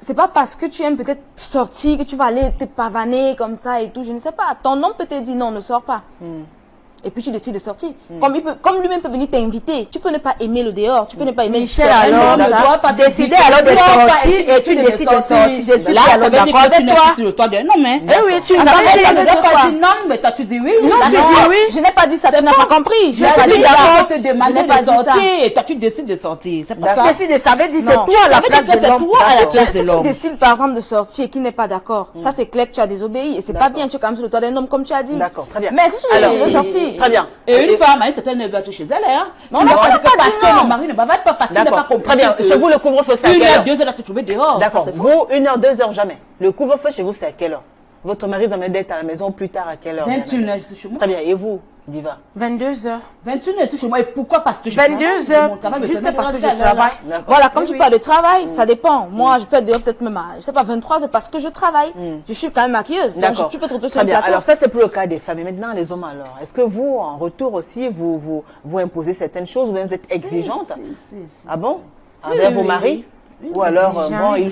c'est pas parce que tu aimes peut-être sortir que tu vas aller te pavaner comme ça et tout, je ne sais pas. Ton homme peut te dire non, ne sors pas. Et puis tu décides de sortir. Comme lui-même peut venir t'inviter, tu peux ne pas aimer le dehors, tu peux ne pas aimer Michel, le alors, comme ne ça. doit pas décider décider alors de sortir et tu décides de sortir. Je suis Là, alors ça veut dire d'accord que tu avec n'es toi. plus sur le toit d'un homme. Hein. Eh oui, tu Ça nous veut avais dit, ça veut dire pas quoi? dire non, mais toi tu dis oui. Non, Là, tu dis oui. Je n'ai pas dit ça, tu n'as pas compris. Je n'ai pas dit ça. ça. te Je demander n'ai pas de dit ça. sortir et toi tu décides de sortir. C'est pas ça. Décider, ça veut dire c'est Non. toi à la Ça veut place dire que de c'est l'homme. toi à la place Si de tu l'homme. décides par exemple de sortir et qu'il n'est pas d'accord, ça c'est clair que tu as désobéi et c'est pas bien, tu es quand même sur le toit d'un homme comme tu as dit. D'accord, très bien. Mais si tu dis je veux sortir, Très bien. Et une femme, elle, c'est un éveil chez elle. Hein. Non, Tu on n'as n'a pas pas dit que parce dit que non. le mari ne va pas parce qu'il n'a pas D'accord, compris. très bien. que Chez vous, le couvre-feu, c'est à Une quelle heure, heure? 2 heures, là, tu trouves dehors. D'accord. Ça, c'est Vous, 1 heure, 2 heures, jamais. Le couvre-feu chez vous, c'est à quelle heure? Votre mari vous amène d'être à la maison plus tard à quelle heure? 21 heures, c'est chez moi. Très bien. Et vous, Diva? 22 heures. 21 heures, c'est chez moi. Et pourquoi? Parce que je 22 travaille. heures, Mon travail me juste permet de parce que rester je à l'heure, là. travaille. voilà, comme tu parles de travail, ça dépend. Moi, je peux être dehors peut-être même à, je sais pas, 23 heures parce que je travaille. Je suis quand même maquilleuse. Donc, D'accord. tu peux te retrouver sur Très un bien. plateau. Alors ça, c'est pour le cas des femmes. Et maintenant, les hommes alors. Est-ce que vous, en retour aussi, vous imposez certaines choses ou bien vous êtes exigeante? Si. Ah bon? Envers vos oui, maris? oui. Ou alors, J'ai bon, envie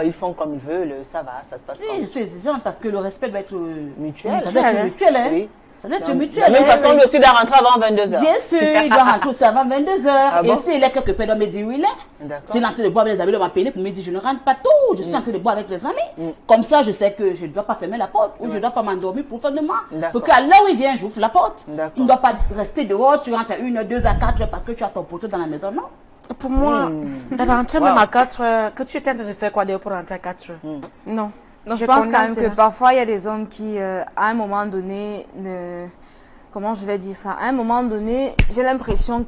ils font comme ils veulent, ça va, ça se passe comme Oui, je suis exigeante parce que le respect doit être mutuel. Ça doit être mutuel, hein. Oui. Ça doit être De mutuel. la même hein. façon, lui aussi doit rentrer avant 22 heures. Bien sûr, il doit rentrer aussi avant 22 heures. Ah Et bon? s'il est quelque part, il doit me dire où il est. D'accord. S'il est en train de boire avec les amis, il va m'appeler pour me dire je ne rentre pas tôt, je suis en train de boire avec les amis. Comme ça, je sais que je ne dois pas fermer la porte ou je ne dois pas m'endormir profondément. D'accord. Pour qu'à l'heure où il vient, j'ouvre la porte. D'accord. Il ne doit pas rester dehors, tu rentres à 1 heure, 2 heures, 4 heures parce que tu as ton poteau dans la maison, non? Pour moi, rentrer même à 4 heures, que tu es en train de faire quoi d'ailleurs pour rentrer à 4 heures? Non. Non, je pense quand condamne même cela. que parfois il y a des hommes qui, à un moment donné, comment je vais dire ça, à un moment donné, j'ai l'impression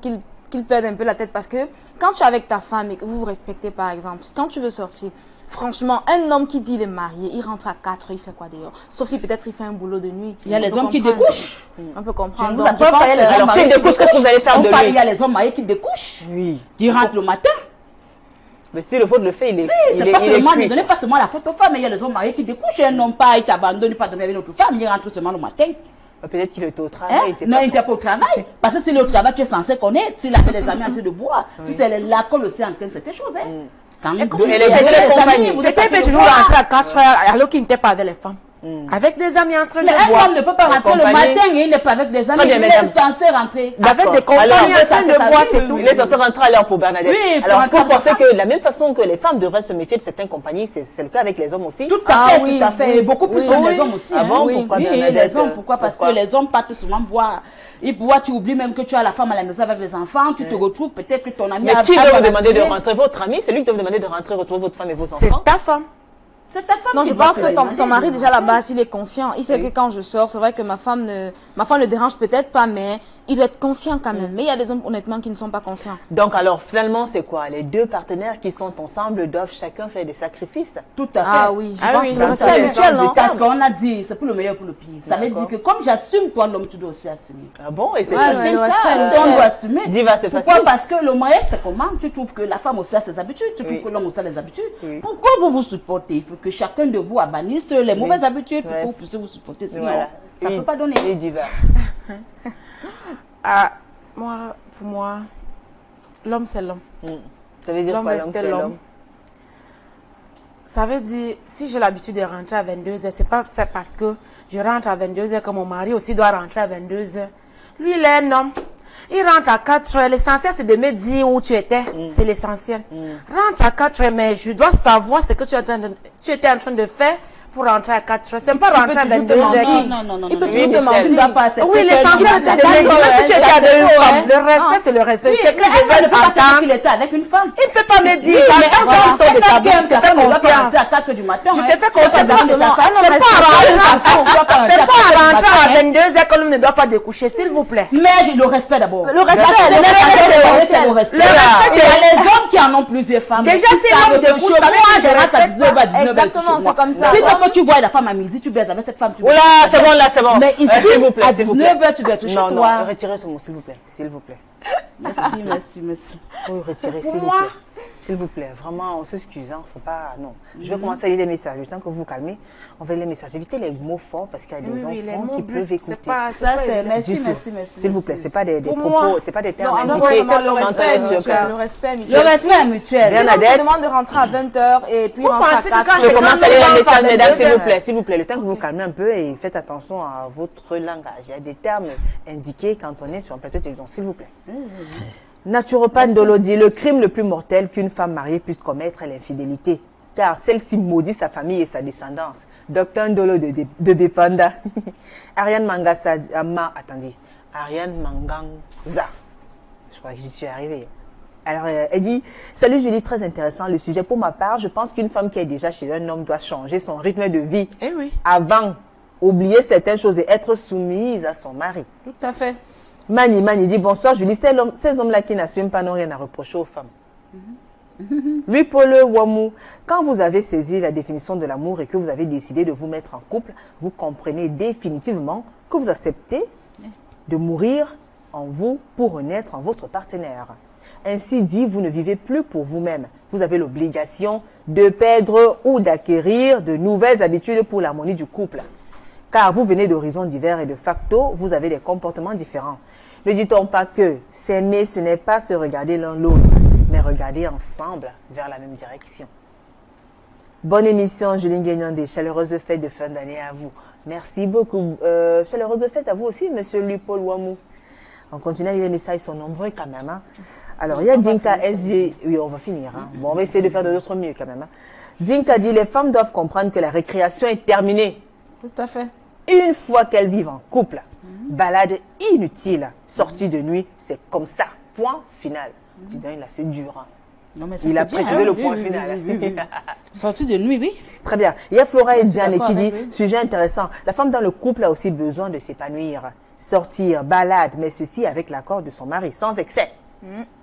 qu'ils perdent un peu la tête parce que quand tu es avec ta femme et que vous vous respectez par exemple, quand tu veux sortir, franchement, un homme qui dit il est marié, il rentre à 4 heures, il fait quoi d'ailleurs? Sauf si peut-être il fait un boulot de nuit. Il y a On les peut hommes qui comprendre. découchent. On peut comprendre. Vous Donc, avez je pas pense les que- hommes alors, mariés s'il qui découche, qu'est-ce que vous allez faire On de parle, lui? il y a les hommes mariés qui découchent. Oui. Qui rentrent le matin. Mais si le faute le fait, il est C'est pas seulement, ne cuit, donnez pas seulement la faute aux femmes, mais il y a les hommes mariés qui découchent. Un homme pas, il t'abandonne, pas dormir avec une autre femme, il rentre seulement le matin. peut-être qu'il était au travail. Hein? il était Non, pas il était pas au travail. Parce que s'il est au travail, tu es censé connaître. S'il a fait des amis en train de boire, tu sais, l'alcool aussi entraîne cette chose. Hein? Quand même, Et elle est de compagnie. vous êtes Peut-être peut toujours rentrer à 4 heures alors qu'il n'était pas avec les femmes. Avec des amis en train Mais de un boire. homme ne peut pas rentrer le compagnie. matin et il n'est pas avec des amis. Très bien, Il est mesdames. censé rentrer. Avec des compagnies Alors, en train ça, de ça, boire, oui, c'est oui, tout. oui. Il est censé rentrer à l'heure pour Bernadette. Oui, pour alors, est-ce que vous rentrer à pensez que de la même façon que les femmes devraient se méfier de certaines compagnies, c'est le cas avec les hommes aussi? Tout à fait, oui, tout à fait. oui, Et beaucoup plus oui, que oui. les hommes aussi. Ah hein. bon, Oui, pourquoi, oui, Bernadette, les hommes, pourquoi? Parce pourquoi que les hommes partent souvent boire. Ils boivent, tu oublies même que tu as la femme à la maison avec les enfants, tu te retrouves, peut-être que ton ami Mais a qui a doit vous pas demander de vacciné. rentrer? Votre ami? C'est lui qui doit vous demander de rentrer, retrouver votre femme et vos C'est enfants? ta femme. C'est ta femme Non, qui je doit pense te que demander ton de mari, déjà à la rentrer. base, il est conscient. Il sait que quand je sors, c'est vrai que ma femme ne dérange peut-être pas, mais il doit être conscient quand même. Mais il y a des hommes, honnêtement, qui ne sont pas conscients. Donc alors finalement c'est quoi? Les deux partenaires qui sont ensemble doivent chacun faire des sacrifices. Tout à fait. Ah oui, je Ah pense oui. que Dans le tous respect les mutuel, sens non? Parce qu'on a dit, c'est pour le meilleur pour le pire. Ça veut D'accord. dire que comme j'assume toi, l'homme, tu dois aussi assumer. Ah bon? Et c'est Ouais, facile ouais, le ça? respect, On doit assumer. Diva, c'est Pourquoi? facile. Parce que le mariage, c'est comment? Tu trouves que la femme aussi a ses habitudes, tu trouves Oui. que l'homme aussi a les habitudes. Oui. Pourquoi vous vous supportez? Il faut que chacun de vous bannisse les mauvaises habitudes pour Ouais. que vous puissiez vous supporter. Sinon, Voilà. ça ne peut pas donner. Et Diva. Ah, pour moi, l'homme, c'est l'homme. Ça veut dire L'homme quoi l'homme restait c'est l'homme. l'homme? Ça veut dire, si j'ai l'habitude de rentrer à 22h, c'est pas ça parce que je rentre à 22h que mon mari aussi doit rentrer à 22h. Lui, il est un homme. Il rentre à 4h. L'essentiel, c'est de me dire où tu étais. C'est l'essentiel. Rentre à 4h, mais je dois savoir ce que tu étais en train de faire pour rentrer à 4h. C'est pas rentrer à toujours te 22h. mentir. Non. Il peut Oui, toujours te Michel. mentir. Tu ne dois pas accepter. Oui, l'essentiel, c'est de me dire, même si tu étais avec une femme. Le respect, c'est le respect. C'est que je Elle ne veux peut pas dire entendre. qu'il était avec une femme. Il ne peut pas me dire, Mais j'entends voilà. ça sort de ta Elle bouche, je te fais confiance. à 4 du matin. Je te fais confiance. C'est Exactement. C'est pas à rentrer à 22h que l'homme ne doit pas découcher, s'il vous plaît. Mais le respect d'abord. Le respect, c'est le respect, c'est le respect. Le respect, Il y a les hommes qui en ont plusieurs femmes. Déjà, Qui si savent l'homme que découche, chez ça veut moi, dire que je je reste à respecte 19 à 19 Exactement, chez moi. c'est comme ça. Puis quand tu vois la femme à midi, tu baises avec cette femme. Oula, c'est bon là, c'est bon. Mais ici, s'il vous plaît, à s'il vous plaît. 19h, tu dois être chez Non, toi. non, retirez ce mot, s'il vous plaît. S'il vous plaît. Merci. Faut retirer, Pour s'il vous moi- plaît. S'il vous plaît, vraiment, on s'excuse, hein, faut pas, non. Je vais commencer à lire les messages. Le temps que vous vous calmez, on va lire les messages. Évitez les mots forts parce qu'il y a des Oui, les enfants mots qui bleus, peuvent c'est écouter. pas, Ça, c'est Du tout. merci. S'il vous plaît, c'est pas des Pour propos, moi- c'est pas des Non, termes on doit indiqués. vraiment le quand on respect est sur mutuel. le- Le respect Le mutuel. respect mutuel. Bernadette. Si on te demande de rentrer à 20h et puis Vous rentrer à pensez que 4h. quand Je commence à lire les messages, mesdames, s'il vous 22h. plaît, s'il vous plaît. Le temps que vous vous calmez un peu et faites attention à votre langage. Il y a des termes indiqués quand on est sur un plateau de télévision, s'il vous plaît. Naturopathe Ndolo dit, le crime le plus mortel qu'une femme mariée puisse commettre est l'infidélité, car celle-ci maudit sa famille et sa descendance. Docteur Ndolo de Bepanda. Ariane Mangasa, attendez, Ariane Manganza. Je crois que j'y suis arrivée. Alors, elle dit, salut Julie, très intéressant le sujet. Pour ma part, je pense qu'une femme qui est déjà chez un homme doit changer son rythme de vie Eh oui. avant, oublier certaines choses et être soumise à son mari. Tout à fait. Mani dit, bonsoir Julie, ces hommes-là qui n'assument pas n'ont rien à reprocher aux femmes. Lui, Paul Wamou, quand vous avez saisi la définition de l'amour et que vous avez décidé de vous mettre en couple, vous comprenez définitivement que vous acceptez de mourir en vous pour renaître en votre partenaire. Ainsi dit, vous ne vivez plus pour vous-même. Vous avez l'obligation de perdre ou d'acquérir de nouvelles habitudes pour l'harmonie du couple. Car vous venez d'horizons divers et de facto, vous avez des comportements différents. Ne dit-on pas que s'aimer, ce n'est pas se regarder l'un l'autre, mais regarder ensemble vers la même direction. Bonne émission, Julien Guignon, des chaleureuses fêtes de fin d'année à vous. Merci beaucoup. Chaleureuse fête à vous aussi, monsieur Louis-Paul Wamou. On continue à lire les messages, ils sont nombreux quand même. Hein. Alors, il y a Dinka SG. Oui, on va finir. Hein. Bon, on va essayer de faire de notre mieux quand même. Hein. Dinka dit, les femmes doivent comprendre que la récréation est terminée. Tout à fait. Une fois qu'elles vivent en couple, balade inutile, sortie de nuit, c'est comme ça. Point final. Dis donc, là, c'est dur. Hein. Non, mais ça, Il a c'est bien, précisé hein. le Oui, point oui, final. oui. Sortie de nuit, oui. Très bien. Il y a Flora et Diane d'accord qui dit, avec lui. sujet intéressant, la femme dans le couple a aussi besoin de s'épanouir, sortir, balade, mais ceci avec l'accord de son mari, sans excès.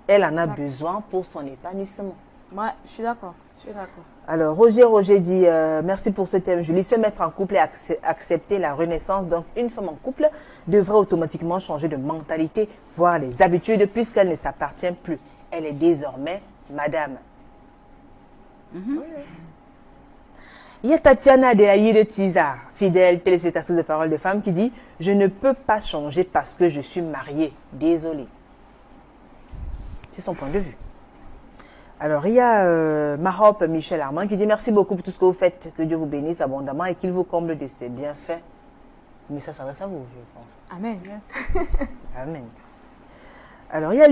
Elle en a besoin pour son épanouissement. Ouais, je suis d'accord. Alors, Roger dit, merci pour ce thème, Julie. Se mettre en couple et accepter la renaissance. Donc, une femme en couple devrait automatiquement changer de mentalité, voire les habitudes, puisqu'elle ne s'appartient plus. Elle est désormais madame. Il y a Tatiana Adelaïde Tizar, fidèle téléspectatrice de Parole de Femme, qui dit « Je ne peux pas changer parce que je suis mariée. Désolée. » C'est son point de vue. Alors, il y a Mahop Michel Armand qui dit « Merci beaucoup pour tout ce que vous faites. Que Dieu vous bénisse abondamment et qu'il vous comble de ses bienfaits. » Mais ça s'adresse à vous, je pense. Amen. Amen. Alors, il y a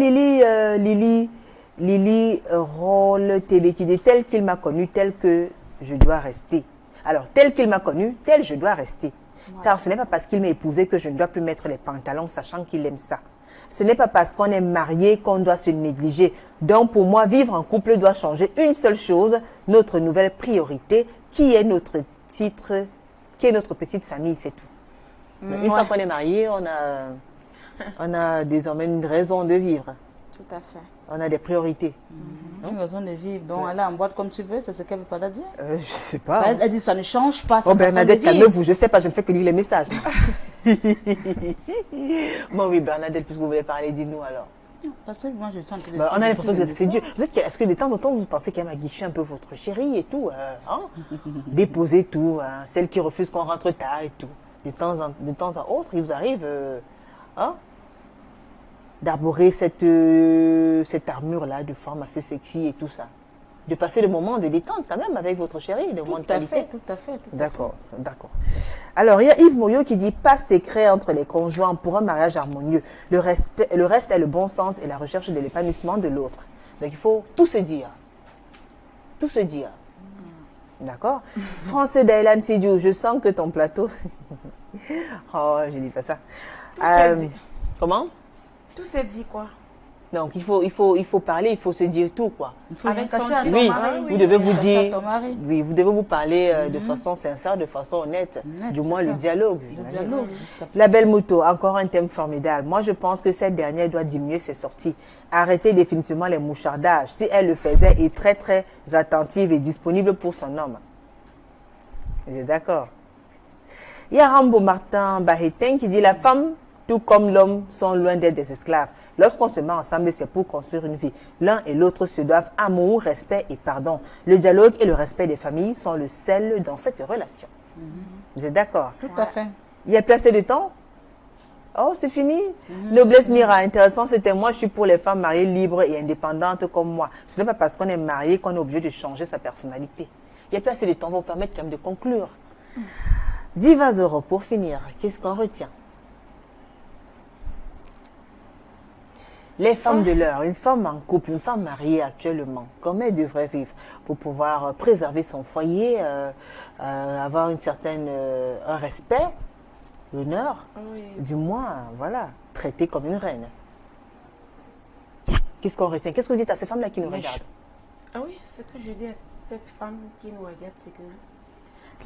Lily Roll TV qui dit « Tel qu'il m'a connu, tel que je dois rester. » Alors, tel qu'il m'a connu, tel je dois rester. Ouais. Car ce n'est pas parce qu'il m'a épousé que je ne dois plus mettre les pantalons, sachant qu'il aime ça. Ce n'est pas parce qu'on est marié qu'on doit se négliger. Donc, pour moi, vivre en couple doit changer une seule chose, notre nouvelle priorité, qui est notre titre, qui est notre petite famille, c'est tout. Une fois qu'on est marié, on a On a désormais une raison de vivre. Tout à fait. On a des priorités. Une raison de vivre. Donc, aller en boîte comme tu veux, c'est ce qu'elle veut pas la dire. Je sais pas. Elle dit ça ne change pas. Oh Bernadette, calmez-vous, je sais pas, je ne fais que lire les messages. Bon oui, Bernadette, puisque vous voulez parler, dites-nous alors. Parce que moi, je suis en train de On a l'impression que vous êtes séduit. Est-ce que de temps en temps, vous pensez qu'elle m'a guiché un peu votre chérie et tout hein? Déposer tout, hein, celle qui refuse qu'on rentre tard et tout. De temps à autre, il vous arrive hein, d'arborer cette armure-là de forme assez sexy et tout ça. De passer le moment de détente quand même avec votre chérie, de moment de qualité. Tout à fait. D'accord, d'accord. Alors, il y a Yves Moyo qui dit « Pas secret entre les conjoints pour un mariage harmonieux. Le reste est le bon sens et la recherche de l'épanouissement de l'autre. » Donc, il faut tout se dire. Tout se dire. D'accord. Français d'Aylan Sidiou, je sens que ton plateau... oh, je dis pas ça. Tout s'est dit. Comment? Tout s'est dit quoi? Donc, il faut parler, il faut se dire tout, quoi. Avec son Oui, mari, vous devez vous Cacher à dire... ton mari. Oui, vous devez vous parler de façon sincère, de façon honnête. Du moins, le dialogue. j'imagine. La belle moto, encore un thème formidable. Moi, je pense que cette dernière doit diminuer ses sorties. Arrêter définitivement les mouchardages. Si elle le faisait, est très, très attentive et disponible pour son homme. Vous êtes d'accord? Il y a Rambo Martin Bahetin qui dit « La femme, tout comme l'homme, sont loin d'être des esclaves. Lorsqu'on se met ensemble, c'est pour construire une vie. L'un et l'autre se doivent amour, respect et pardon. Le dialogue et le respect des familles sont le sel dans cette relation. Vous êtes d'accord? Tout à fait. Il y a plus assez de temps? Oh, c'est fini? Noblesse Mira, intéressant, c'était moi, je suis pour les femmes mariées libres et indépendantes comme moi. Ce n'est pas parce qu'on est marié qu'on est obligé de changer sa personnalité. Il y a plus assez de temps, on va vous permettre quand même de conclure. Diva Zoro, pour finir, qu'est-ce qu'on retient? Les femmes de l'heure, une femme en couple, une femme mariée actuellement, comment elle devrait vivre pour pouvoir préserver son foyer, avoir une certaine, un respect, l'honneur, du moins, voilà, traiter comme une reine. Qu'est-ce qu'on retient? Qu'est-ce que vous dites à ces femmes-là qui nous regardent? Ah oui, ce que je dis à cette femme qui nous regarde, c'est que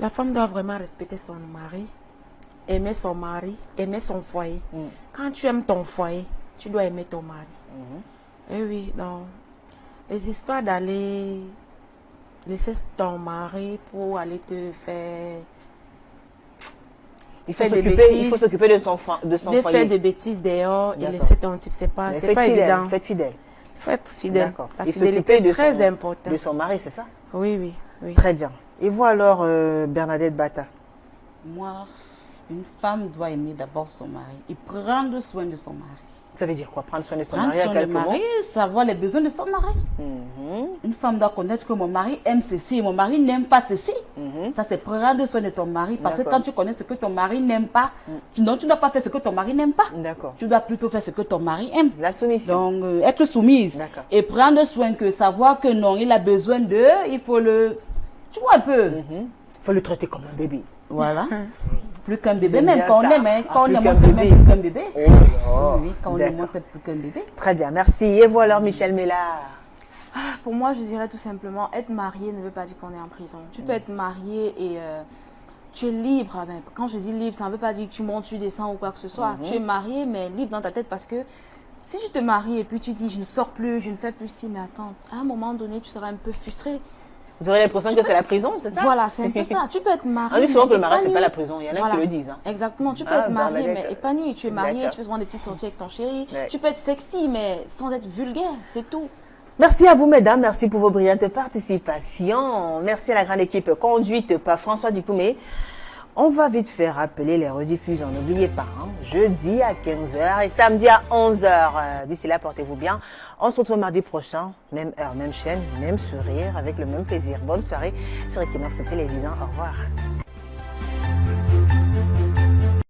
la femme doit vraiment respecter son mari, aimer son foyer. Quand tu aimes ton foyer, tu dois aimer ton mari. Et oui, donc, les histoires d'aller laisser ton mari pour aller te faire... Il faut s'occuper de son foyer. Faire des bêtises dehors et laisser ton type, c'est pas évident. Faites fidèle. Faites fidèle. D'accord. La Et fidélité s'occuper est très importante. de son mari, c'est ça? Oui. Très bien. Et vous alors, Bernadette Bata? Moi, une femme doit aimer d'abord son mari et prendre soin de son mari. Ça veut dire quoi? Prendre soin de son Prendre mari à soin de quelques mari, mots? savoir les besoins de son mari. Une femme doit connaître que mon mari aime ceci et mon mari n'aime pas ceci. Ça, c'est prendre soin de ton mari. Parce que quand tu connais ce que ton mari n'aime pas, tu ne dois pas faire ce que ton mari n'aime pas. D'accord. Tu dois plutôt faire ce que ton mari aime. La soumission. Donc, être soumise. D'accord. Et prendre soin que savoir que non, il a besoin de, il faut le... Tu vois un peu. Il faut le traiter comme un bébé. Voilà. Plus qu'un bébé, C'est même bien quand on ça. aime, hein, Ah, quand on plus aime, qu'un on aime bébé. plus qu'un bébé. Oh là. Oui, quand on D'accord. aime, on aime plus qu'un bébé. Très bien, merci. Et vous alors, Michel Mélard? Pour moi, je dirais tout simplement, être marié ne veut pas dire qu'on est en prison. Tu peux être marié et tu es libre. Mais quand je dis libre, ça ne veut pas dire que tu montes, tu descends ou quoi que ce soit. Tu es marié, mais libre dans ta tête parce que si tu te maries et puis tu dis, je ne sors plus, je ne fais plus ci, mais attends, à un moment donné, tu seras un peu frustré. Vous aurez l'impression que c'est la prison, c'est ça? Voilà, c'est un peu ça. Tu peux être marié. On dit souvent que le mariage, épanoui. c'est pas la prison. Il y en a qui le disent. Hein. Exactement. Tu peux Ah, être marié, Bernadette. mais épanoui. Tu es marié, D'accord. tu fais souvent des petites sorties avec ton chéri. Ouais. Tu peux être sexy, mais sans être vulgaire. C'est tout. Merci à vous, mesdames. Merci pour vos brillantes participations. Merci à la grande équipe conduite par François Dikoumé. On va vite faire rappeler les rediffusions. N'oubliez pas, hein, jeudi à 15h et samedi à 11h. D'ici là, portez-vous bien. On se retrouve mardi prochain. Même heure, même chaîne, même sourire, avec le même plaisir. Bonne soirée sur Equinox Télévision. Au revoir.